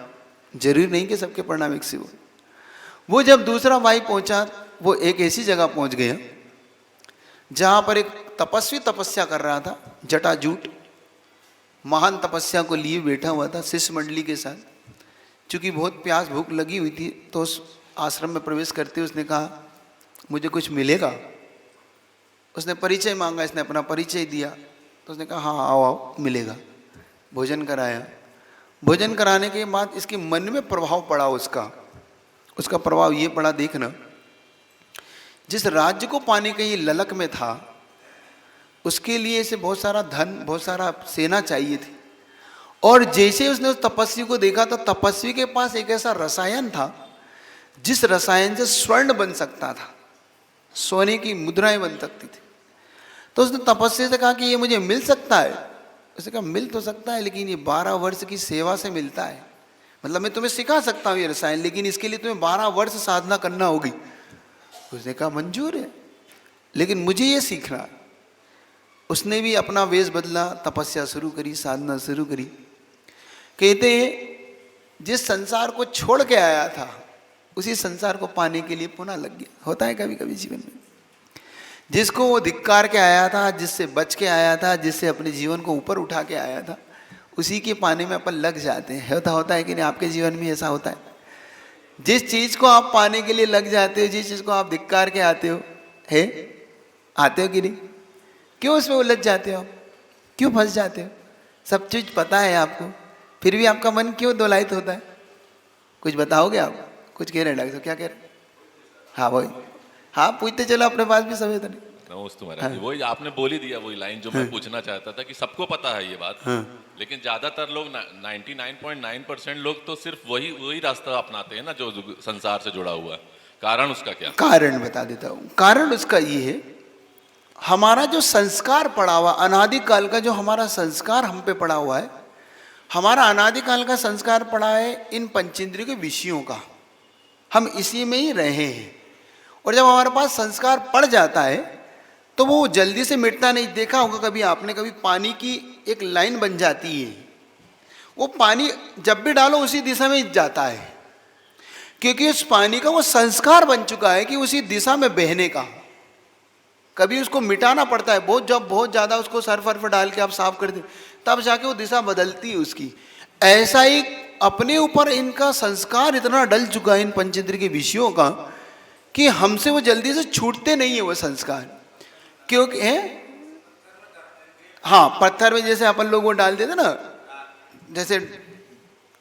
जरूरी नहीं कि सबके परिणाम एक से हो। वो जब दूसरा भाई पहुंचा, वो एक ऐसी जगह पहुंच गया जहां पर एक तपस्वी तपस्या कर रहा था, जटाजूट महान तपस्या को लिए बैठा हुआ था शिष्य मंडली के साथ। चूंकि बहुत प्यास भूख लगी हुई थी, तो उस आश्रम में प्रवेश करते उसने कहा, मुझे कुछ मिलेगा? उसने परिचय मांगा, इसने अपना परिचय दिया, तो उसने कहा हाँ आओ आओ मिलेगा। भोजन कराया। भोजन कराने के बाद इसके मन में प्रभाव पड़ा, उसका प्रभाव ये पड़ा, देखना, जिस राज्य को पाने के ये ललक में था, उसके लिए इसे बहुत सारा धन, बहुत सारा सेना चाहिए थी। और जैसे उसने उस तपस्वी को देखा, तो तपस्वी के पास एक ऐसा रसायन था जिस रसायन से स्वर्ण बन सकता था, सोने की मुद्राएं बन सकती थी। तो उसने तपस्वी से कहा कि ये मुझे मिल सकता है? उसने कहा मिल तो सकता है, लेकिन ये 12 वर्ष की सेवा से मिलता है। मतलब मैं तुम्हें सिखा सकता हूँ ये रसायन, लेकिन इसके लिए तुम्हें 12 वर्ष साधना करना होगी। उसने कहा मंजूर है, लेकिन मुझे ये सीखना है। उसने भी अपना वेश बदला, तपस्या शुरू करी, साधना शुरू करी। कहते हैं जिस संसार को छोड़ के आया था, उसी संसार को पाने के लिए पुनः लग गया। होता है कभी कभी जीवन में, जिसको वो धिक्कार के आया था, जिससे बच के आया था, जिससे अपने जीवन को ऊपर उठा के आया था, उसी के पाने में अपन लग जाते हैं। होता है कि नहीं? आपके जीवन में ऐसा होता है, जिस चीज़ को आप पाने के लिए लग जाते हो, जिस चीज़ को आप धिक्कार के आते हो, आते हो कि नहीं? क्यों उसमें उलझ जाते हो आप? क्यों फंस जाते हो? सब चीज़ पता है आपको, फिर भी आपका मन क्यों दोलायित होता है? कुछ बताओगे आप? कुछ कह रहे हैं डॉक्टर साहब, क्या कह रहे हैं? हाँ वही, हाँ पूछते चलो, अपने पास भी समय तो नहीं। हाँ। वही आपने बोल ही दिया, वही लाइन जो मैं पूछना चाहता था कि सबको पता है ये बात, लेकिन ज्यादातर लोग 99.9% लोग तो सिर्फ वही रास्ता अपनाते हैं ना जो संसार से जुड़ा हुआ है। कारण उसका क्या? कारण बता देता हूँ। कारण उसका ये है, हमारा जो संस्कार पड़ा हुआ, अनादिकाल का जो हमारा संस्कार हम पे पड़ा हुआ है, हमारा अनादिकाल का संस्कार पड़ा है इन पंचेंद्रियों के विषयों का। हम इसी में ही रहे हैं, और जब हमारे पास संस्कार पड़ जाता है तो वो जल्दी से मिटता नहीं। देखा होगा कभी आपने, कभी पानी की एक लाइन बन जाती है, वो पानी जब भी डालो उसी दिशा में जाता है, क्योंकि उस पानी का वो संस्कार बन चुका है कि उसी दिशा में बहने का। कभी उसको मिटाना पड़ता है, जब बहुत ज़्यादा उसको सर्फ वर्फ डाल के आप साफ कर दे, तब जाके वो दिशा बदलती है उसकी। ऐसा ही अपने ऊपर इनका संस्कार इतना डल चुका है इन पंचेंद्रिय के विषयों का कि हमसे वो जल्दी से छूटते नहीं है वो संस्कार। क्योंकि है, हाँ, पत्थर में जैसे अपन लोग वो डाल देते ना, जैसे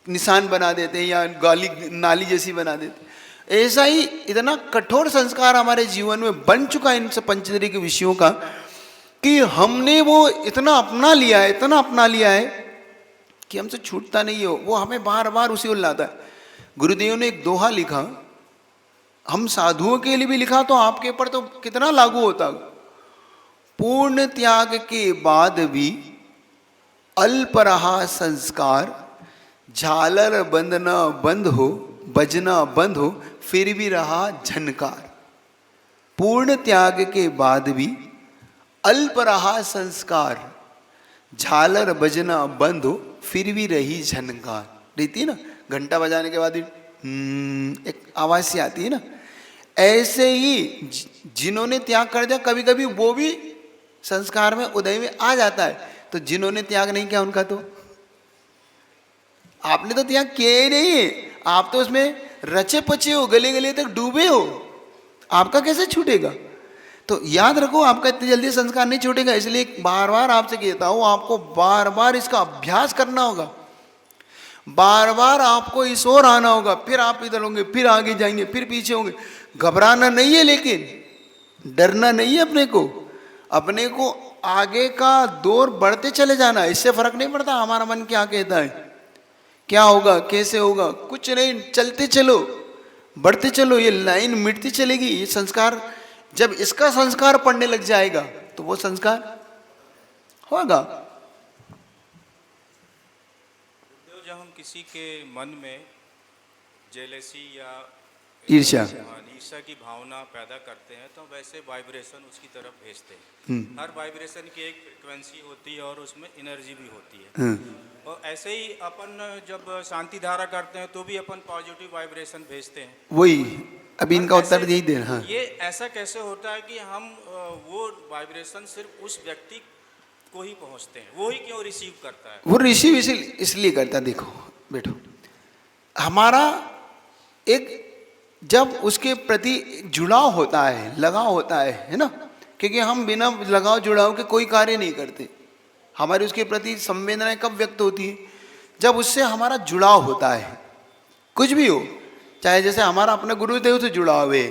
निशान बना देते हैं या गाली नाली जैसी बना देते, ऐसा ही इतना कठोर संस्कार हमारे जीवन में बन चुका है इन सब पंचेंद्रिय के विषयों का कि हमने वो इतना अपना लिया है, इतना अपना लिया है कि हमसे छूटता नहीं है। वो हमें बार बार उसी ओर लाता है। गुरुदेव ने एक दोहा लिखा, हम साधुओं के लिए भी लिखा तो आपके ऊपर तो कितना लागू होता। पूर्ण त्याग के बाद भी अल्प रहा संस्कार, झालर बंदना बंद हो, बजना बंद हो, फिर भी रहा झनकार। पूर्ण त्याग के बाद भी अल्प रहा संस्कार, झालर बजना बंद हो, फिर भी रही झनकार। रहती है ना, घंटा बजाने के बाद एक आवाज सी आती है ना, ऐसे ही जिन्होंने त्याग कर दिया कभी कभी वो भी संस्कार में उदय में आ जाता है। तो जिन्होंने त्याग नहीं किया उनका तो, आपने तो त्याग किया ही नहीं है, आप तो उसमें रचे पचे हो, गले गले तक डूबे हो, आपका कैसे छूटेगा। तो याद रखो, आपका इतनी जल्दी संस्कार नहीं छूटेगा। इसलिए बार बार आपसे कहता हूं, आपको बार बार इसका अभ्यास करना होगा, बार बार आपको इस ओर आना होगा, फिर आप इधर होंगे, फिर आगे जाएंगे, फिर पीछे होंगे। घबराना नहीं है, लेकिन डरना नहीं है। अपने को आगे का दौर बढ़ते चले जाना, इससे फर्क नहीं पड़ता हमारा मन क्या कहता है, क्या होगा, कैसे होगा, कुछ नहीं, चलते चलो, बढ़ते चलो। ये लाइन मिटती चलेगी। ये संस्कार, जब इसका संस्कार पड़ने लग जाएगा तो वो संस्कार होगा। जब हम किसी के मन में जेलसी या ईर्ष्या की भावना पैदा करते हैं तो वैसे वाइब्रेशन उसकी तरफ भेजते हैं। हर वाइब्रेशन की एक फ्रिक्वेंसी होती है और उसमें एनर्जी भी होती है। और ऐसे ही अपन जब शांति धारा करते हैं तो भी अपन पॉजिटिव वाइब्रेशन भेजते हैं। वही अभी इनका उत्तर यही दे। हाँ, ये ऐसा कैसे होता है कि हम वो वाइब्रेशन सिर्फ उस व्यक्ति को ही पहुंचते हैं, वो ही क्यों रिसीव करता है? वो रिसीव इसलिए करता है। देखो बेटो, हमारा एक जब उसके प्रति जुड़ाव होता है, लगाव होता है ना, क्योंकि हम बिना लगाव जुड़ाव के कोई कार्य नहीं करते। हमारी उसके प्रति संवेदनाएं कब व्यक्त होती है? जब उससे हमारा जुड़ाव होता है। कुछ भी हो, चाहे जैसे हमारा अपने गुरुदेव से जुड़ाव है,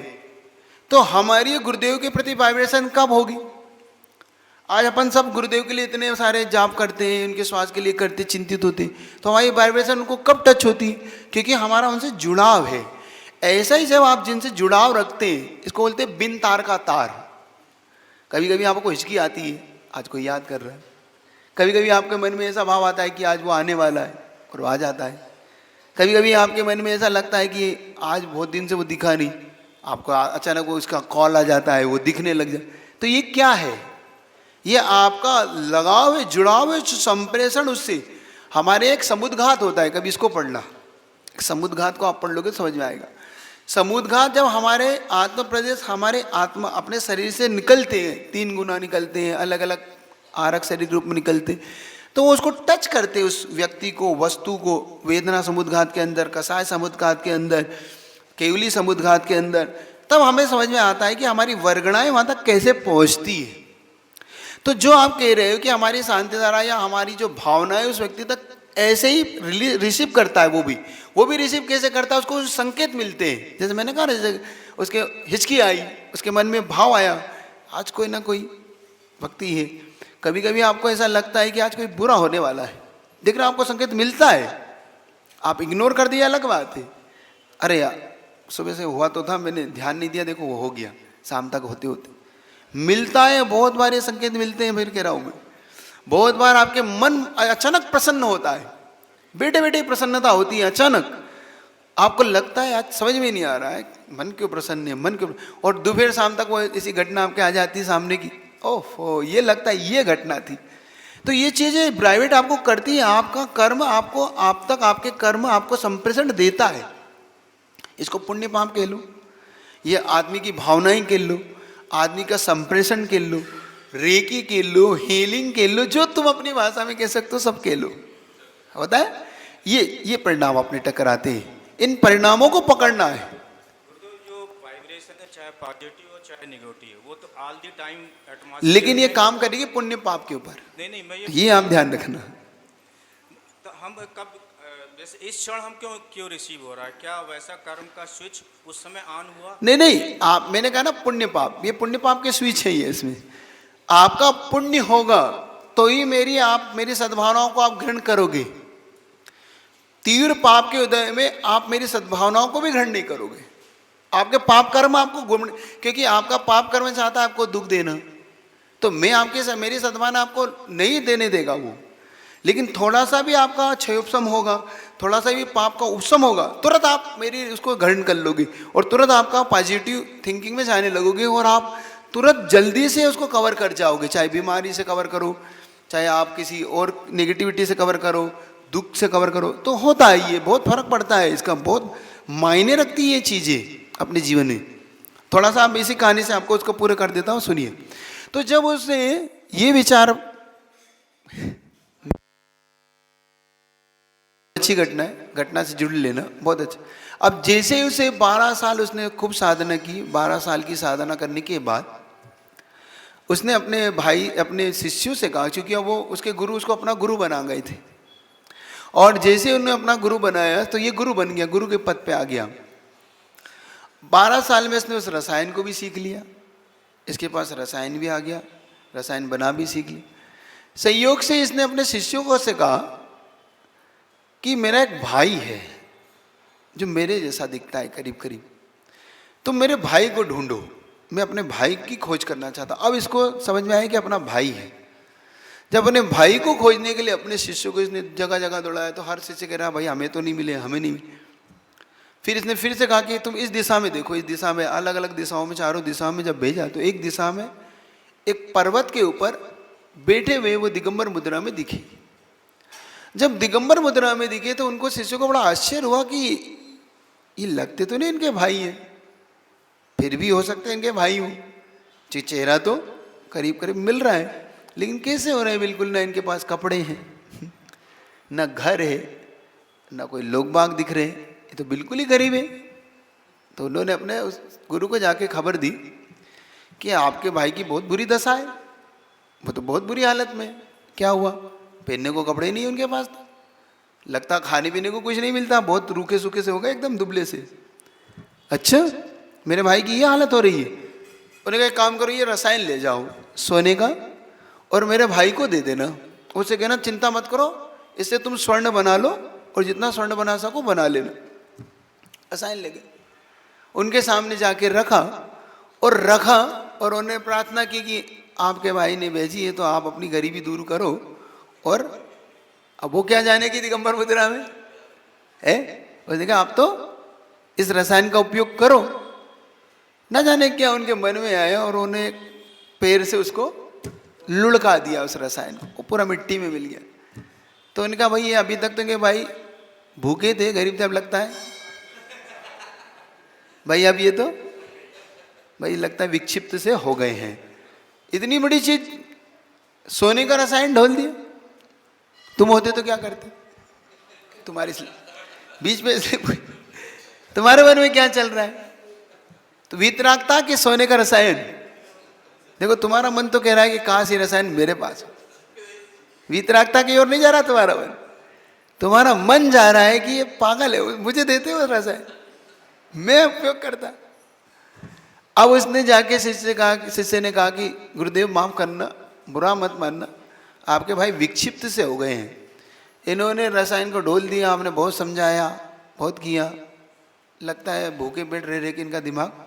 तो हमारी गुरुदेव के प्रति वाइब्रेशन कब होगी? आज अपन सब गुरुदेव के लिए इतने सारे जाप करते हैं, उनके स्वास्थ्य के लिए करते, चिंतित होते, तो हमारी वाइब्रेशन उनको कब टच होती? क्योंकि हमारा उनसे जुड़ाव है। ऐसा ही जब आप जिनसे जुड़ाव रखते हैं, इसको बोलते हैं बिन तार का तार। कभी कभी आपको हिचकी आती है, आज कोई याद कर रहा है। कभी कभी आपके मन में ऐसा भाव आता है कि आज वो आने वाला है, और वो आ जाता है। कभी कभी आपके मन में ऐसा लगता है कि आज बहुत दिन से वो दिखा नहीं, आपको अचानक वो उसका कॉल आ जाता है, वो दिखने लग जाए। तो ये क्या है? ये आपका लगाव है, जुड़ाव है, संप्रेषण उससे। हमारे एक समुद्घात होता है, कभी इसको पढ़ना, समुद्घात को आप पढ़ लोगे समझ में आएगा। समुद्घात जब हमारे आत्म प्रदेश, हमारे आत्मा अपने शरीर से निकलते हैं, 3 गुना निकलते हैं, अलग अलग आरक शरीर रूप में निकलते, तो वो उसको टच करते, उस व्यक्ति को, वस्तु को, वेदना समुद्घात के अंदर, कसाय समुद्घात के अंदर, केवली समुद्घात के अंदर, तब हमें समझ में आता है कि हमारी वर्गणाएं वहां तक कैसे पहुंचती है। तो जो आप कह रहे हो कि हमारी शांति धारा या हमारी जो भावना है उस व्यक्ति तक ऐसे ही रिसीव करता है, वो भी रिसीव कैसे करता है? उसको संकेत मिलते हैं। जैसे मैंने कहा, जैसे उसके हिचकी आई, उसके मन में भाव आया, आज कोई ना कोई भक्ति है। कभी कभी आपको ऐसा लगता है कि आज कोई बुरा होने वाला है, देख रहे, आपको संकेत मिलता है, आप इग्नोर कर दिया, अलग बात है। अरे यार, सुबह से हुआ तो था, मैंने ध्यान नहीं दिया, देखो वो हो गया, शाम तक होते होते मिलता है। बहुत बार ये संकेत मिलते हैं। फिर कह रहा हूँ मैं, बहुत बार आपके मन अचानक प्रसन्न होता है, बेटे बेटे प्रसन्नता होती है अचानक, आपको लगता है आज समझ में नहीं आ रहा है मन क्यों प्रसन्न है, मन क्यों, और दोपहर शाम तक वो ऐसी घटना आपके आ जाती है सामने की, ओहो, ये लगता है ये घटना थी। तो ये चीज़ें प्राइवेट आपको करती है, आपका कर्म आपको, आप तक आपके कर्म आपको संप्रेषण देता है। इसको पुण्य पाप कह लो, ये आदमी की भावनाएं कह लो, आदमी का संप्रेषण कह लो, रेकी कह लो, हीलिंग कह लो, जो तुम अपनी भाषा में कह सकते हो सब कह लो, होता है। ये परिणाम अपने टकराते हैं, इन परिणामों को पकड़ना है। तो जो वाइब्रेशन है चाहे पॉजिटिव हो चाहे निगेटिव वो तो ऑल द टाइम एटमॉस्फेयर लेकिन ये काम करेगी पुण्य पाप के ऊपर, नहीं मैं ये आप ध्यान रखना। तो हम कब जैसे इस क्षण हम क्यों रिसीव हो रहा है, क्या वैसा कर्म का स्विच उस समय ऑन हुआ? नहीं आप, मैंने कहा ना पुण्य पाप, ये पुण्य पाप के स्विच है ये। इसमें आपका पुण्य होगा तो ही आप मेरी सद्भावनाओं को आप ग्रहण करोगे। तीव्र पाप के उदय में आप मेरी सद्भावनाओं को भी ग्रहण नहीं करोगे। आपके पाप कर्म आपको क्योंकि आपका पाप कर्म चाहता है आपको दुख देना, तो मेरी सद्भावना आपको नहीं देने देगा वो। लेकिन थोड़ा सा भी आपका क्षयोपशम होगा, थोड़ा सा भी पाप का उपशम होगा, तुरंत आप मेरी उसको ग्रहण कर लोगे और तुरंत आपका पॉजिटिव थिंकिंग में जाने लगोगे और आप तुरंत जल्दी से उसको कवर कर जाओगे। चाहे बीमारी से कवर करो, चाहे आप किसी और नेगेटिविटी से कवर करो, दुख से कवर करो, तो होता है ये, बहुत फर्क पड़ता है इसका, बहुत मायने रखती है ये चीज़ें अपने जीवन में। थोड़ा सा आप इसी कहानी से आपको उसको पूरा कर देता हूँ, सुनिए। तो जब उसने ये विचार, अच्छी घटना है, घटना से जुड़ लेना बहुत अच्छा। अब जैसे ही उसे 12 साल उसने खूब साधना की, 12 साल की साधना करने के बाद उसने अपने शिष्यों से कहा, क्योंकि वो उसके गुरु उसको अपना गुरु बना गए थे, और जैसे उन्होंने अपना गुरु बनाया तो ये गुरु बन गया, गुरु के पद पे आ गया। 12 साल में इसने उस रसायन को भी सीख लिया, इसके पास रसायन भी आ गया, रसायन बना भी सीख ली। संयोग से इसने अपने शिष्यों को से कहा कि मेरा एक भाई है जो मेरे जैसा दिखता है करीब करीब, तुम मेरे भाई को ढूंढो, मैं अपने भाई की खोज करना चाहता। अब इसको समझ में आया कि अपना भाई है। जब अपने भाई को खोजने के लिए अपने शिष्यों को इसने जगह जगह दौड़ाया, तो हर शिष्य कह रहा भाई हमें तो नहीं मिले, हमें नहीं मिले। फिर इसने फिर से कहा कि तुम इस दिशा में देखो, इस दिशा में, अलग अलग दिशाओं में, चारों दिशाओं में जब भेजा तो एक दिशा में एक पर्वत के ऊपर बैठे हुए वो दिगंबर मुद्रा में दिखे। जब दिगंबर मुद्रा में दिखे तो उनको शिष्यों को बड़ा आश्चर्य हुआ कि ये लगते तो नहीं इनके भाई हैं, फिर भी हो सकते हैं इनके भाई हों, चेहरा तो करीब करीब मिल रहा है, लेकिन कैसे हो रहे हैं बिल्कुल ना इनके पास कपड़े हैं, ना घर है, ना कोई लोग बाग दिख रहे हैं, ये तो बिल्कुल ही गरीब है। तो उन्होंने अपने उस गुरु को जाके खबर दी कि आपके भाई की बहुत बुरी दशा है, वो तो बहुत बुरी हालत में है। क्या हुआ? पहनने को कपड़े नहीं उनके पास था, लगता खाने पीने को कुछ नहीं मिलता, बहुत रूखे सूखे से हो गए, एकदम दुबले से। अच्छा मेरे भाई की ये हालत हो रही है। उन्होंने कहा एक काम करो, ये रसायन ले जाओ सोने का और मेरे भाई को दे देना, उससे कहना चिंता मत करो, इससे तुम स्वर्ण बना लो और जितना स्वर्ण बना सको बना लेना। रसायन ले गए, उनके सामने जाके रखा और उन्होंने प्रार्थना की कि आपके भाई ने भेजी है तो आप अपनी गरीबी दूर करो। और अब वो क्या जाने की दिगंबर मुद्रा में है, उसने कहा आप तो इस रसायन का उपयोग करो। ना जाने क्या उनके मन में आया और उन्हें पैर से उसको लुढ़का दिया उस रसायन को, वो पूरा मिट्टी में मिल गया। तो उन्होंने कहा भाई ये अभी तक तो के भाई भूखे थे, गरीब थे, अब लगता है भाई अब ये तो भाई लगता है विक्षिप्त से हो गए हैं। इतनी बड़ी चीज सोने का रसायन ढोल दिया। तुम होते तो क्या करते? तुम्हारे बीच में तुम्हारे मन में क्या चल रहा है? तो वीतरागता कि सोने का रसायन? देखो तुम्हारा मन तो कह रहा है कि काश ये रसायन मेरे पास हो। वीतरागता की ओर नहीं जा रहा तुम्हारा मन, तुम्हारा मन जा रहा है कि ये पागल है, मुझे देते हो रसायन, मैं उपयोग करता। अब उसने जाके शिष्य ने कहा कि गुरुदेव माफ करना, बुरा मत मानना, आपके भाई विक्षिप्त से हो गए हैं, इन्होंने रसायन को ढोल दिया, आपने बहुत समझाया, बहुत किया, लगता है भूखे पेट रह के इनका दिमाग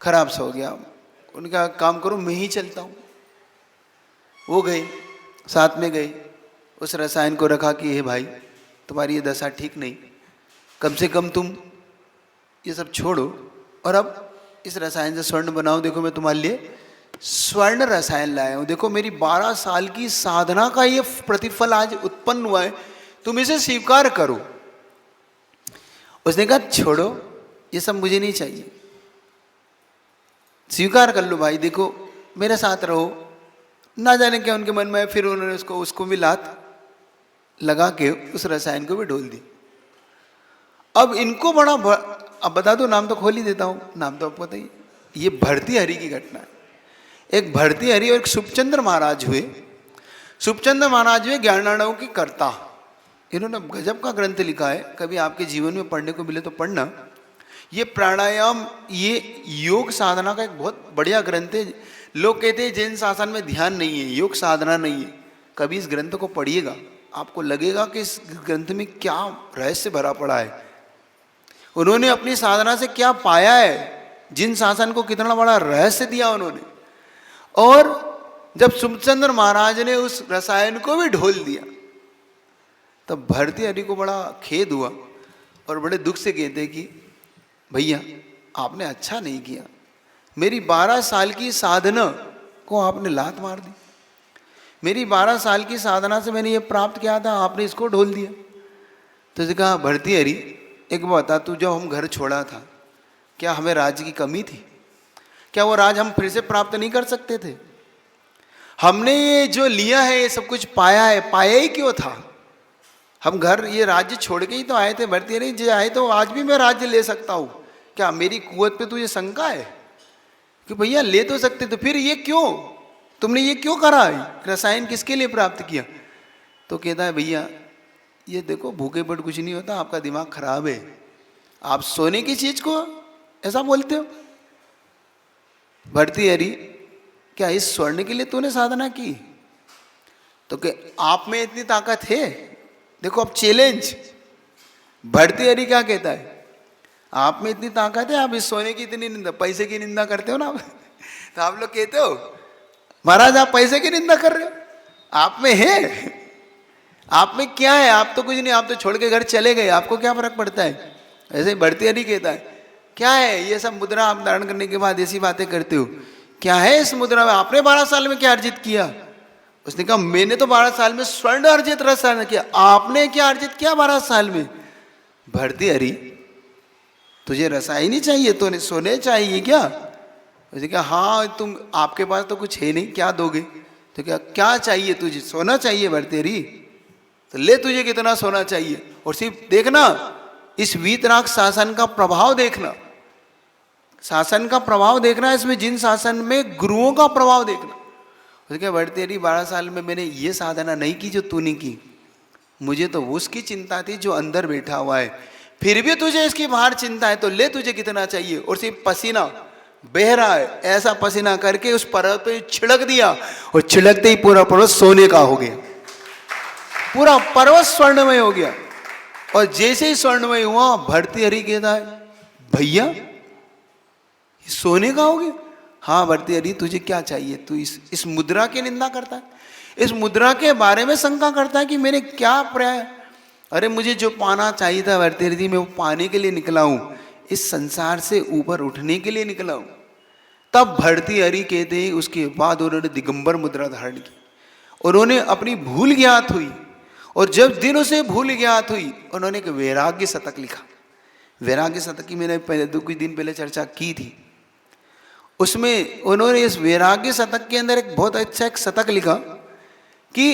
खराब सा हो गया। उनका काम करो मैं ही चलता हूँ। वो गए, साथ में गए, उस रसायन को रखा कि हे भाई तुम्हारी ये दशा ठीक नहीं, कम से कम तुम ये सब छोड़ो और अब इस रसायन से स्वर्ण बनाओ। देखो मैं तुम्हारे लिए स्वर्ण रसायन लाया हूँ, देखो मेरी 12 साल की साधना का ये प्रतिफल आज उत्पन्न हुआ है, तुम इसे स्वीकार करो। उसने कहा छोड़ो ये सब मुझे नहीं चाहिए, स्वीकार कर लो भाई, देखो मेरे साथ रहो। ना जाने क्या उनके मन में है, फिर उन्होंने उसको भी लात लगा के उस रसायन को भी ढोल दिया। अब इनको बड़ा अब बता दो, नाम तो खोल ही देता हूँ, नाम तो आपको पता ही। ये भर्तृहरि की घटना है। एक भर्तृहरि और एक सुखचंद्र महाराज हुए। सुखचंद्र महाराज हुए ज्ञानार्णव के कर्ता। इन्होंने गजब का ग्रंथ लिखा है, कभी आपके जीवन में पढ़ने को मिले तो पढ़ना। ये प्राणायाम, ये योग साधना का एक बहुत बढ़िया ग्रंथ है। लोग कहते हैं जैन शासन में ध्यान नहीं है, योग साधना नहीं है। कभी इस ग्रंथ को पढ़िएगा, आपको लगेगा कि इस ग्रंथ में क्या रहस्य भरा पड़ा है। उन्होंने अपनी साधना से क्या पाया है, जिन शासन को कितना बड़ा रहस्य दिया उन्होंने। और जब सुखचंद्र महाराज ने उस रसायन को भी ढोल दिया, तब भर्तृहरि को बड़ा खेद हुआ और बड़े दुख से कहते कि भैया आपने अच्छा नहीं किया, मेरी 12 साल की साधना को आपने लात मार दी। मेरी 12 साल की साधना से मैंने ये प्राप्त किया था, आपने इसको ढोल दिया। तो उसने कहा भर्तृहरि एक बात बता, तू जब हम घर छोड़ा था क्या हमें राज्य की कमी थी? क्या वो राज हम फिर से प्राप्त नहीं कर सकते थे? हमने ये जो लिया है, ये सब कुछ पाया है, पाया ही क्यों था? हम घर ये राज्य छोड़ के ही तो आए थे। भर्तृहरि जी आए तो आज भी मैं राज्य ले सकता हूँ, क्या मेरी कुवत पे तुझे शंका है कि भैया ले तो सकते, तो फिर ये क्यों, तुमने ये क्यों करा है? रसायन किसके लिए प्राप्त किया? तो कहता है भैया ये देखो भूखे पेट कुछ नहीं होता, आपका दिमाग खराब है, आप सोने की चीज को ऐसा बोलते हो। भर्तृहरि क्या इस स्वर्ण के लिए तूने साधना की? तो कि आप में इतनी ताकत है? देखो अब चैलेंज। भर्तृहरि क्या कहता है, आप में इतनी ताकत है, आप इस सोने की इतनी निंदा, पैसे की निंदा करते हो ना आप। तो आप लोग कहते हो महाराज आप पैसे की निंदा कर रहे हो, आप में है, आप में क्या है? आप तो कुछ नहीं, आप तो छोड़ के घर चले गए, आपको क्या फर्क पड़ता है? ऐसे ही भर्तृहरि कहता है क्या है ये सब मुद्रा आप धारण करने के बाद ऐसी बातें करते हो, क्या है इस मुद्रा में? आपने 12 साल में क्या अर्जित किया? उसने कहा मैंने तो 12 साल में स्वर्ण अर्जित रसायन किया, आपने क्या अर्जित किया 12 साल में? भर्तृहरि तुझे रसायन ही चाहिए, तो सोने चाहिए क्या? उसने कहा हाँ तुम, आपके पास तो कुछ है नहीं, क्या दोगे? तो क्या चाहिए तुझे? सोना चाहिए भर्तृहरि, तो ले तुझे कितना सोना चाहिए। और सिर्फ देखना इस वीतराग शासन का प्रभाव देखना, शासन का प्रभाव देखना, इसमें जिन शासन में गुरुओं का प्रभाव देखना। उसके भर्तृहरि 12 साल में मैंने ये साधना नहीं की जो तूने की, मुझे तो उसकी चिंता थी जो अंदर बैठा हुआ है, फिर भी तुझे इसकी बाहर चिंता है, तो ले तुझे कितना चाहिए। और सिर्फ पसीना बह रहा है, ऐसा पसीना करके उस पर्वत पे छिड़क दिया और छिड़कते ही पूरा पर्वत सोने का हो गया, पूरा पर्वत स्वर्णमय हो गया। और जैसे ही स्वर्णमय हुआ भर्तृहरि कहता है भैया ये सोने का हो गया? हाँ भर्तृहरि तुझे क्या चाहिए? तू इस मुद्रा की निंदा करता है, इस मुद्रा के बारे में शंका करता है कि मैंने क्या प्रयास, अरे मुझे जो पाना चाहिए था भर्तृहरि जी मैं वो पाने के लिए निकला हूँ, इस संसार से ऊपर उठने के लिए निकला हूँ। तब भर्तृहरि कहते हैं उसके बाद उन्होंने दिगंबर मुद्रा धारण की, उन्होंने अपनी भूल ज्ञात हुई, और जब दिन उसे भूल ज्ञात हुई उन्होंने एक वैराग्य शतक लिखा। वैराग्य शतक की मैंने पहले कुछ दिन पहले चर्चा की थी। उसमें उन्होंने इस वैराग्य शतक के अंदर एक बहुत अच्छा एक शतक लिखा कि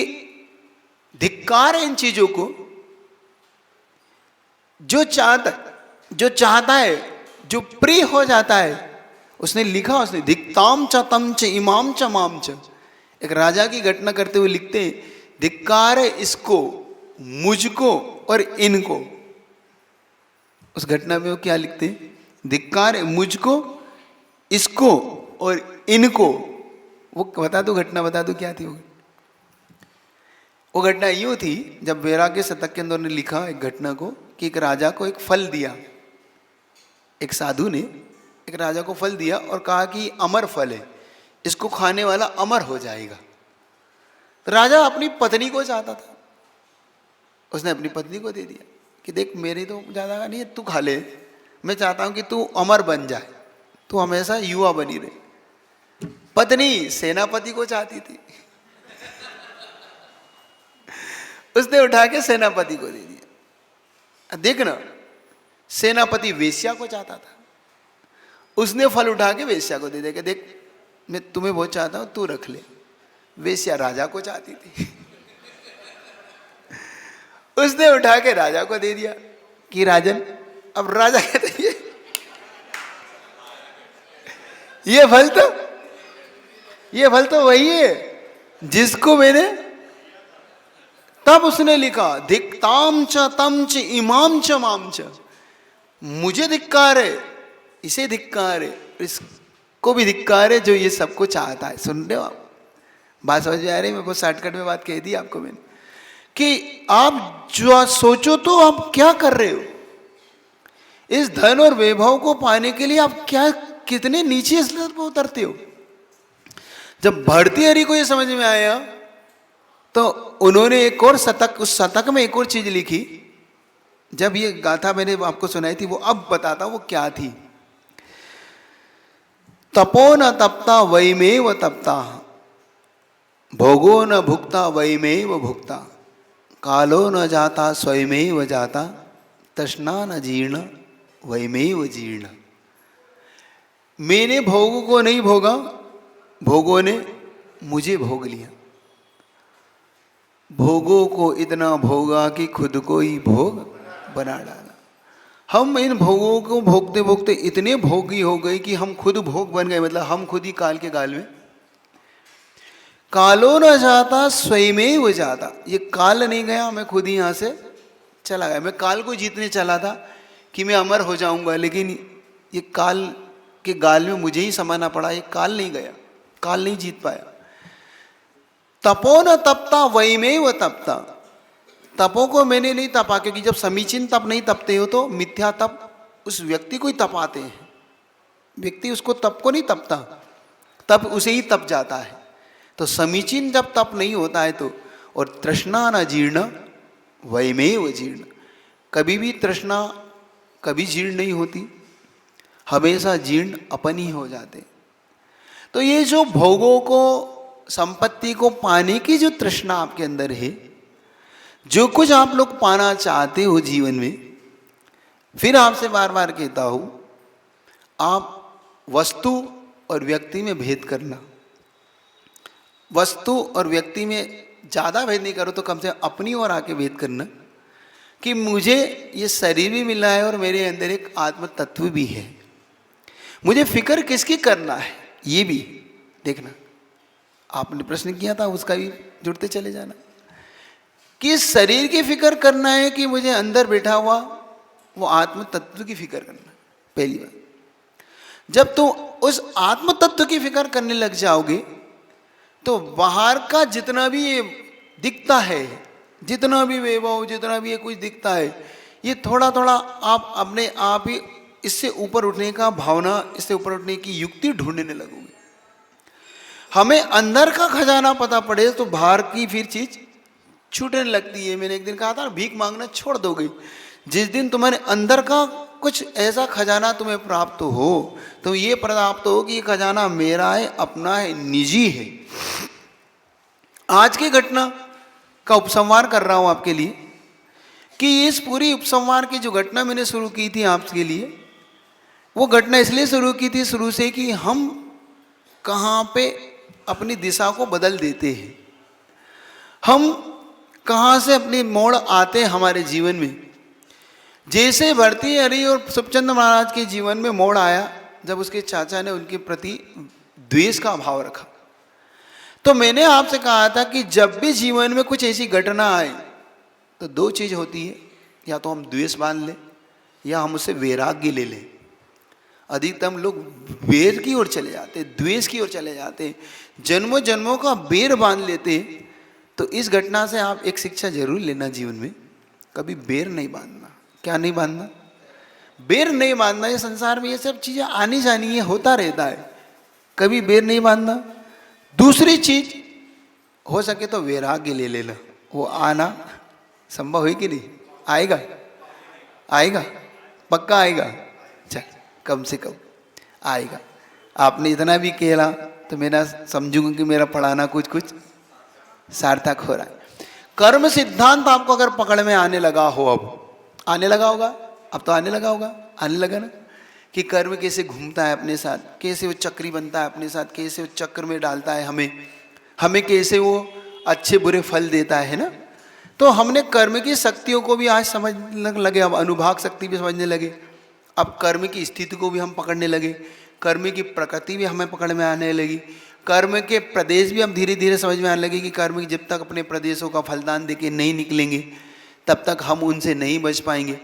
धिक्कार है इन चीजों को, जो चाहता है, जो प्रिय हो जाता है। उसने लिखा, उसने धिक्ताम च तम च इमाम च माम च, एक राजा की घटना करते हुए लिखते हैं धिक्कार है इसको, मुझको और इनको। उस घटना में वो क्या लिखते हैं? धिक्कार है मुझको, इसको और इनको। वो बता दो घटना, बता दो क्या थी वो घटना यूँ थी, जब वैराग्य शतक के अंदर ने लिखा एक घटना को कि एक राजा को एक फल दिया, एक साधु ने एक राजा को फल दिया और कहा कि अमर फल है, इसको खाने वाला अमर हो जाएगा। तो राजा अपनी पत्नी को चाहता था, उसने अपनी पत्नी को दे दिया कि देख मेरी तो ज़्यादा नहीं है, तू खा ले, मैं चाहता हूँ कि तू अमर बन जाए, तू हमेशा युवा बनी रहे। पत्नी सेनापति को चाहती थी, उसने उठा के सेनापति को दे दिया। देखना सेनापति वेश्या को चाहता था, उसने फल उठा के वेश्या को दे दिया कि देख मैं तुम्हें बहुत चाहता हूँ, तू रख ले। वेश्या राजा को चाहती थी, उसने उठा के राजा को दे दिया कि राजन, अब राजा कहते ये फल तो वही है जिसको मैंने, तब उसने लिखा धिक्ताम च तम च इमाम च माम च, मुझे धिक्कार है, इसे धिक्कार है, इसको भी धिक्कार है जो ये सबको चाहता है। सुन रहे हो आप? बात समझ में आ रही है? मैं बहुत शॉर्टकट में बात कह दी आपको मैंने कि आप जो सोचो तो आप क्या कर रहे हो, इस धन और वैभव को पाने के लिए आप क्या कितने नीचे स्तर पर उतरते हो। जब भर्तृहरि को ये समझ में आया तो उन्होंने एक और शतक, उस शतक में एक और चीज लिखी। जब ये गाथा मैंने आपको सुनाई थी वो अब बताता वो क्या थी। तपो न तपता वैमेव तपता, भोगो न भुक्ता वैमेव भुक्ता, कालो न जाता स्वयमेव जाता, तृष्णा न जीर्ण वैमेव जीर्ण। मैंने भोगों को नहीं भोगा, भोगों ने मुझे भोग लिया। भोगों को इतना भोगा कि खुद को ही भोग बना डाला। हम इन भोगों को भोगते भोगते इतने भोगी हो गए कि हम खुद भोग बन गए, मतलब हम खुद ही काल के गाल में। कालो न जाता स्वयमेव जाता, ये काल नहीं गया, मैं खुद ही यहाँ से चला गया। मैं काल को जीतने चला था कि मैं अमर हो जाऊंगा, लेकिन ये काल के गाल में मुझे ही समाना पड़ा। ये काल नहीं गया, काल नहीं जीत पाया। तपो न तपता वैमेव तपता, तपो को मैंने नहीं तपा, क्योंकि जब समीचीन तप नहीं तपते हो तो मिथ्या तप उस व्यक्ति को ही तपाते हैं। व्यक्ति उसको तप को नहीं तपता, तप उसे ही तप जाता है। तो समीचीन जब तप नहीं होता है तो, और तृष्णा न जीर्ण वैमेव जीर्ण, कभी भी तृष्णा कभी जीर्ण नहीं होती, हमेशा जीर्ण अपन ही हो जाते। तो ये जो भोगों को, संपत्ति को पाने की जो तृष्णा आपके अंदर है, जो कुछ आप लोग पाना चाहते हो जीवन में, फिर आपसे बार बार कहता हूं, आप वस्तु और व्यक्ति में भेद करना। वस्तु और व्यक्ति में ज़्यादा भेद नहीं करो तो कम से कम अपनी ओर आके भेद करना कि मुझे ये शरीर भी मिला है और मेरे अंदर एक आत्म तत्व भी है। मुझे फिक्र किसकी करना है ये भी देखना। आपने प्रश्न किया था, उसका भी जुड़ते चले जाना कि शरीर की फिक्र करना है कि मुझे अंदर बैठा हुआ वो आत्म तत्व की फिक्र करना। पहली बात, जब तुम उस आत्म तत्व की फिक्र करने लग जाओगे तो बाहर का जितना भी ये दिखता है, जितना भी वैभव, जितना भी ये कुछ दिखता है, ये थोड़ा थोड़ा आप अपने आप ही इससे ऊपर उठने का भावना, इससे ऊपर उठने की युक्ति ढूंढने लगोगे। हमें अंदर का खजाना पता पड़े तो बाहर की फिर चीज छूटने लगती है। मैंने एक दिन कहा था, भीख मांगना छोड़ दोगे जिस दिन तुम्हारे अंदर का कुछ ऐसा खजाना तुम्हें प्राप्त हो, तो ये प्राप्त हो कि ये खजाना मेरा है, अपना है, निजी है। आज की घटना का उपसंहार कर रहा हूं आपके लिए कि इस पूरी उपसंहार की जो घटना मैंने शुरू की थी आपके लिए, वो घटना इसलिए शुरू की थी शुरू से कि हम कहाँ पे अपनी दिशा को बदल देते हैं, हम कहाँ से अपने मोड़ आते हैं हमारे जीवन में। जैसे भर्तृहरि और सुखचंद महाराज के जीवन में मोड़ आया जब उसके चाचा ने उनके प्रति द्वेष का भाव रखा। तो मैंने आपसे कहा था कि जब भी जीवन में कुछ ऐसी घटना आए तो दो चीज होती है, या तो हम द्वेष बांध लें या हम उससे वैराग्य ले लें। अधिकतम लोग वेर की ओर चले जाते, द्वेष की ओर चले जाते, जन्मों जन्मों का बेर बांध लेते। तो इस घटना से आप एक शिक्षा जरूर लेना जीवन में, कभी बेर नहीं बांधना। क्या नहीं बांधना? बेर नहीं बांधना। ये संसार में ये सब चीजें आनी जानी है, होता रहता है, कभी बेर नहीं बांधना। दूसरी चीज, हो सके तो वैराग्य ले लेना। वो आना संभव है कि नहीं? आएगा, आएगा, पक्का आएगा। चल, कम से कम आएगा। आपने इतना भी कहला तो मैं समझूंगा कि मेरा पढ़ाना कुछ कुछ सार्थक हो रहा है। कर्म सिद्धांत आपको अगर पकड़ में आने लगा हो, अब आने लगा होगा, अब तो आने लगा होगा, आने लगा ना, कि कर्म कैसे घूमता है अपने साथ, कैसे वो चक्री बनता है अपने साथ, कैसे वो चक्र में डालता है हमें कैसे वो अच्छे बुरे फल देता है ना। तो हमने कर्म की शक्तियों को भी आज समझने लगे, अब अनुभाग शक्ति भी समझने लगे, अब कर्म की स्थिति को भी हम पकड़ने लगे, कर्म की प्रकृति भी हमें पकड़ में आने लगी, कर्म के प्रदेश भी हम धीरे धीरे समझ में आने लगे कि कर्म की जब तक अपने प्रदेशों का फलदान देके नहीं निकलेंगे तब तक हम उनसे नहीं बच पाएंगे।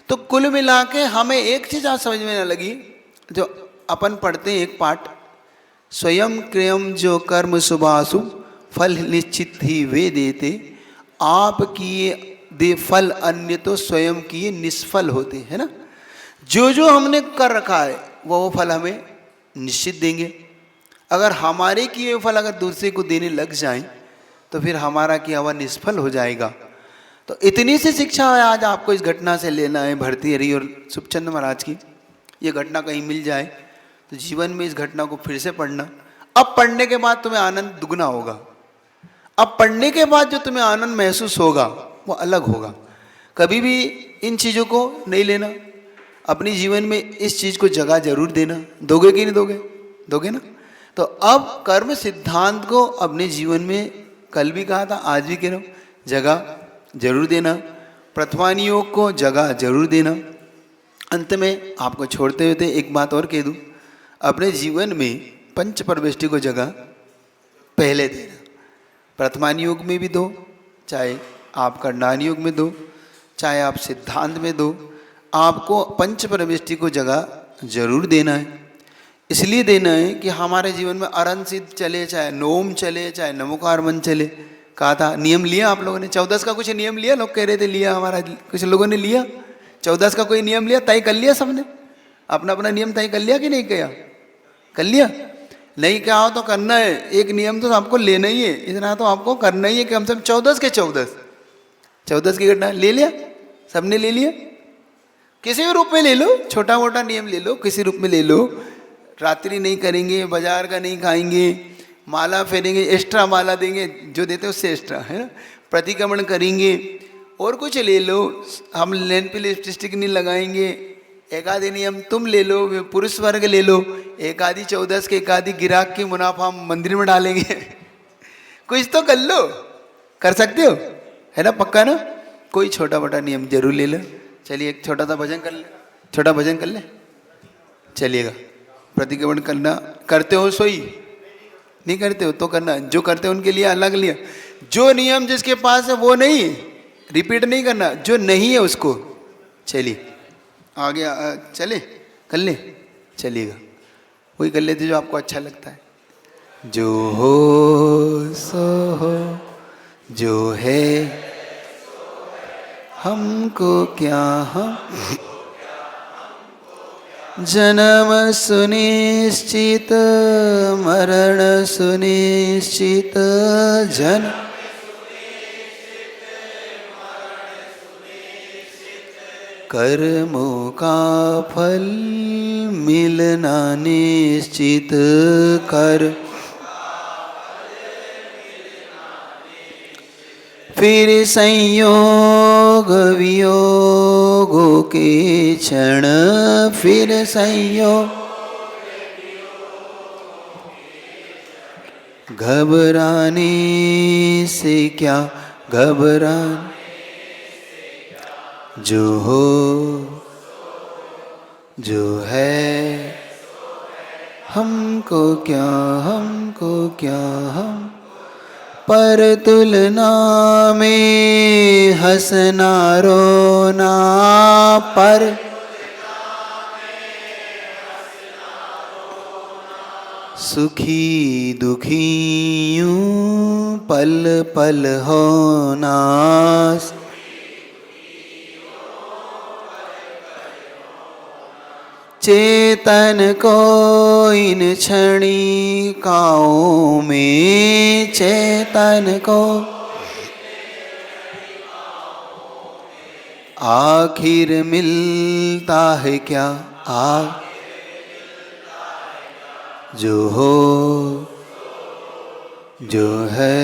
तो कुल मिला के हमें एक चीज़ आज समझ में आने लगी, जो अपन पढ़ते हैं एक पाठ, स्वयं क्रियम जो कर्म शुभाशु फल निश्चित ही वे देते, आप किए दे फल अन्य तो स्वयं किए निष्फल होते, है ना। जो जो हमने कर रखा है वो फल हमें निश्चित देंगे। अगर हमारे किए हुए फल अगर दूसरे को देने लग जाएं तो फिर हमारा किया हुआ निष्फल हो जाएगा। तो इतनी सी शिक्षा आज आपको इस घटना से लेना है, भरती हरि और सुखचंद महाराज की। ये घटना कहीं मिल जाए तो जीवन में इस घटना को फिर से पढ़ना। अब पढ़ने के बाद तुम्हें आनंद दुगना होगा। अब पढ़ने के बाद जो तुम्हें आनंद महसूस होगा वो अलग होगा। कभी भी इन चीज़ों को नहीं लेना, अपने जीवन में इस चीज़ को जगह जरूर देना। दोगे कि नहीं दोगे? दोगे ना। तो अब कर्म सिद्धांत को अपने जीवन में, कल भी कहा था आज भी कह रहा हूँ, जगह जरूर देना। प्रथमान योग को जगह जरूर देना। अंत में आपको छोड़ते हुए एक बात और कह दूँ, अपने जीवन में पंच परवेष्टि को जगह पहले देना। प्रथमान योग में भी दो, चाहे आप करणान योग में दो, चाहे आप सिद्धांत में दो, आपको पंच परवेष्टि को जगह जरूर देना है। इसलिए देना है कि हमारे जीवन में अरन सिद्ध चले, चाहे नोम चले, चाहे नमोकार मन चले। कहा था नियम लिया आप लोगों ने, 14 का कुछ नियम लिया? लोग कह रहे थे लिया, हमारा कुछ लोगों ने लिया 14 का कोई नियम लिया, तय कर लिया सबने, अपना अपना नियम तय कर लिया कि नहीं किया? कर लिया। नहीं क्या हो तो करना है, एक नियम तो आपको लेना ही है, इतना तो आपको करना ही है कि हम सब 14 के 14 की घटना ले लिया, सबने ले लिया। किसी भी रूप में ले लो, छोटा मोटा नियम ले लो, किसी रूप में ले लो। रात्रि नहीं करेंगे, बाजार का नहीं खाएंगे, माला फेरेंगे, एक्स्ट्रा माला देंगे, जो देते हैं उससे एक्स्ट्रा, है ना। प्रतिक्रमण करेंगे, और कुछ ले लो, हम लेन पे लिपस्टिक नहीं लगाएंगे। एक आधि नियम तुम ले लो, पुरुष वर्ग ले लो, एक आधि 14 के एक आधि गिराक की मुनाफा हम मंदिर में डालेंगे। कुछ तो कर लो, कर सकते हो, है ना, पक्का ना। कोई छोटा मोटा नियम जरूर ले लो। चलिए एक छोटा सा भजन कर ले, छोटा भजन कर ले, चलिएगा। प्रतिक्रमण करना करते हो सोई, नहीं करते हो तो करना, जो करते हो उनके लिए अलग लिया। जो नियम जिसके पास है वो नहीं रिपीट नहीं करना, जो नहीं है उसको। चलिए आगे चले, कर ले, चलिएगा। वही कर लेते जो आपको अच्छा लगता है। जो हो सो हो, जो है हमको क्या, हम जन्म सुनिश्चित मरण सुनिश्चित, जन्म कर्मों का फल मिलना निश्चित, कर फिर संयोग वियोगों के क्षण, फिर संयोग घबराने से क्या, घबराने जो हो जो है हमको क्या, हमको क्या, हम पर तुलना में हंसना रोना, पर सुखी दुखी यूं पल पल होना, चेतन को इन क्षणिकाओं में, चेतन को आखिर मिलता है क्या, जो हो जो है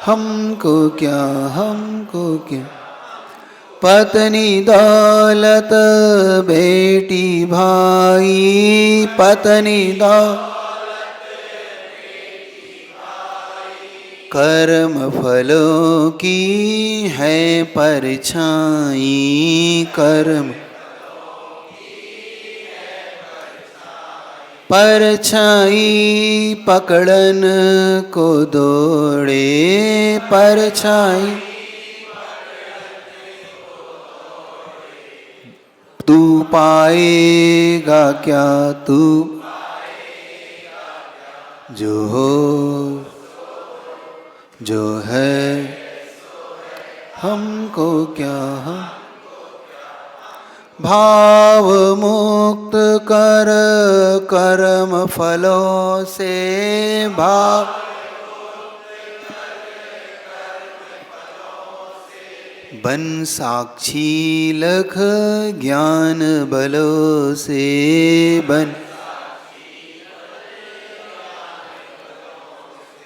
हमको क्या, हमको क्या। पत्नी दौलत बेटी भाई, पत्नी दौलत कर्म फलों की है परछाई, कर्म परछाई पकड़न को दौड़े, परछाई तू पाएगा क्या, तू जो हो जो है हमको क्या, हम भाव मुक्त कर कर्म फलों से, भाव बन साक्षी लख ज्ञान बलों से, बन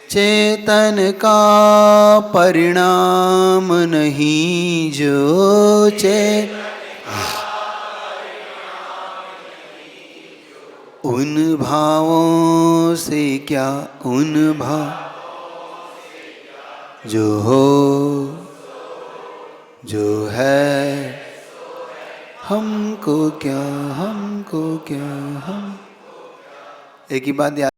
चेतन का परिणाम नहीं जो उन भावों से क्या, उन भाव जो हो जो है हमको क्या, हमको क्या, हम एक ही बात याद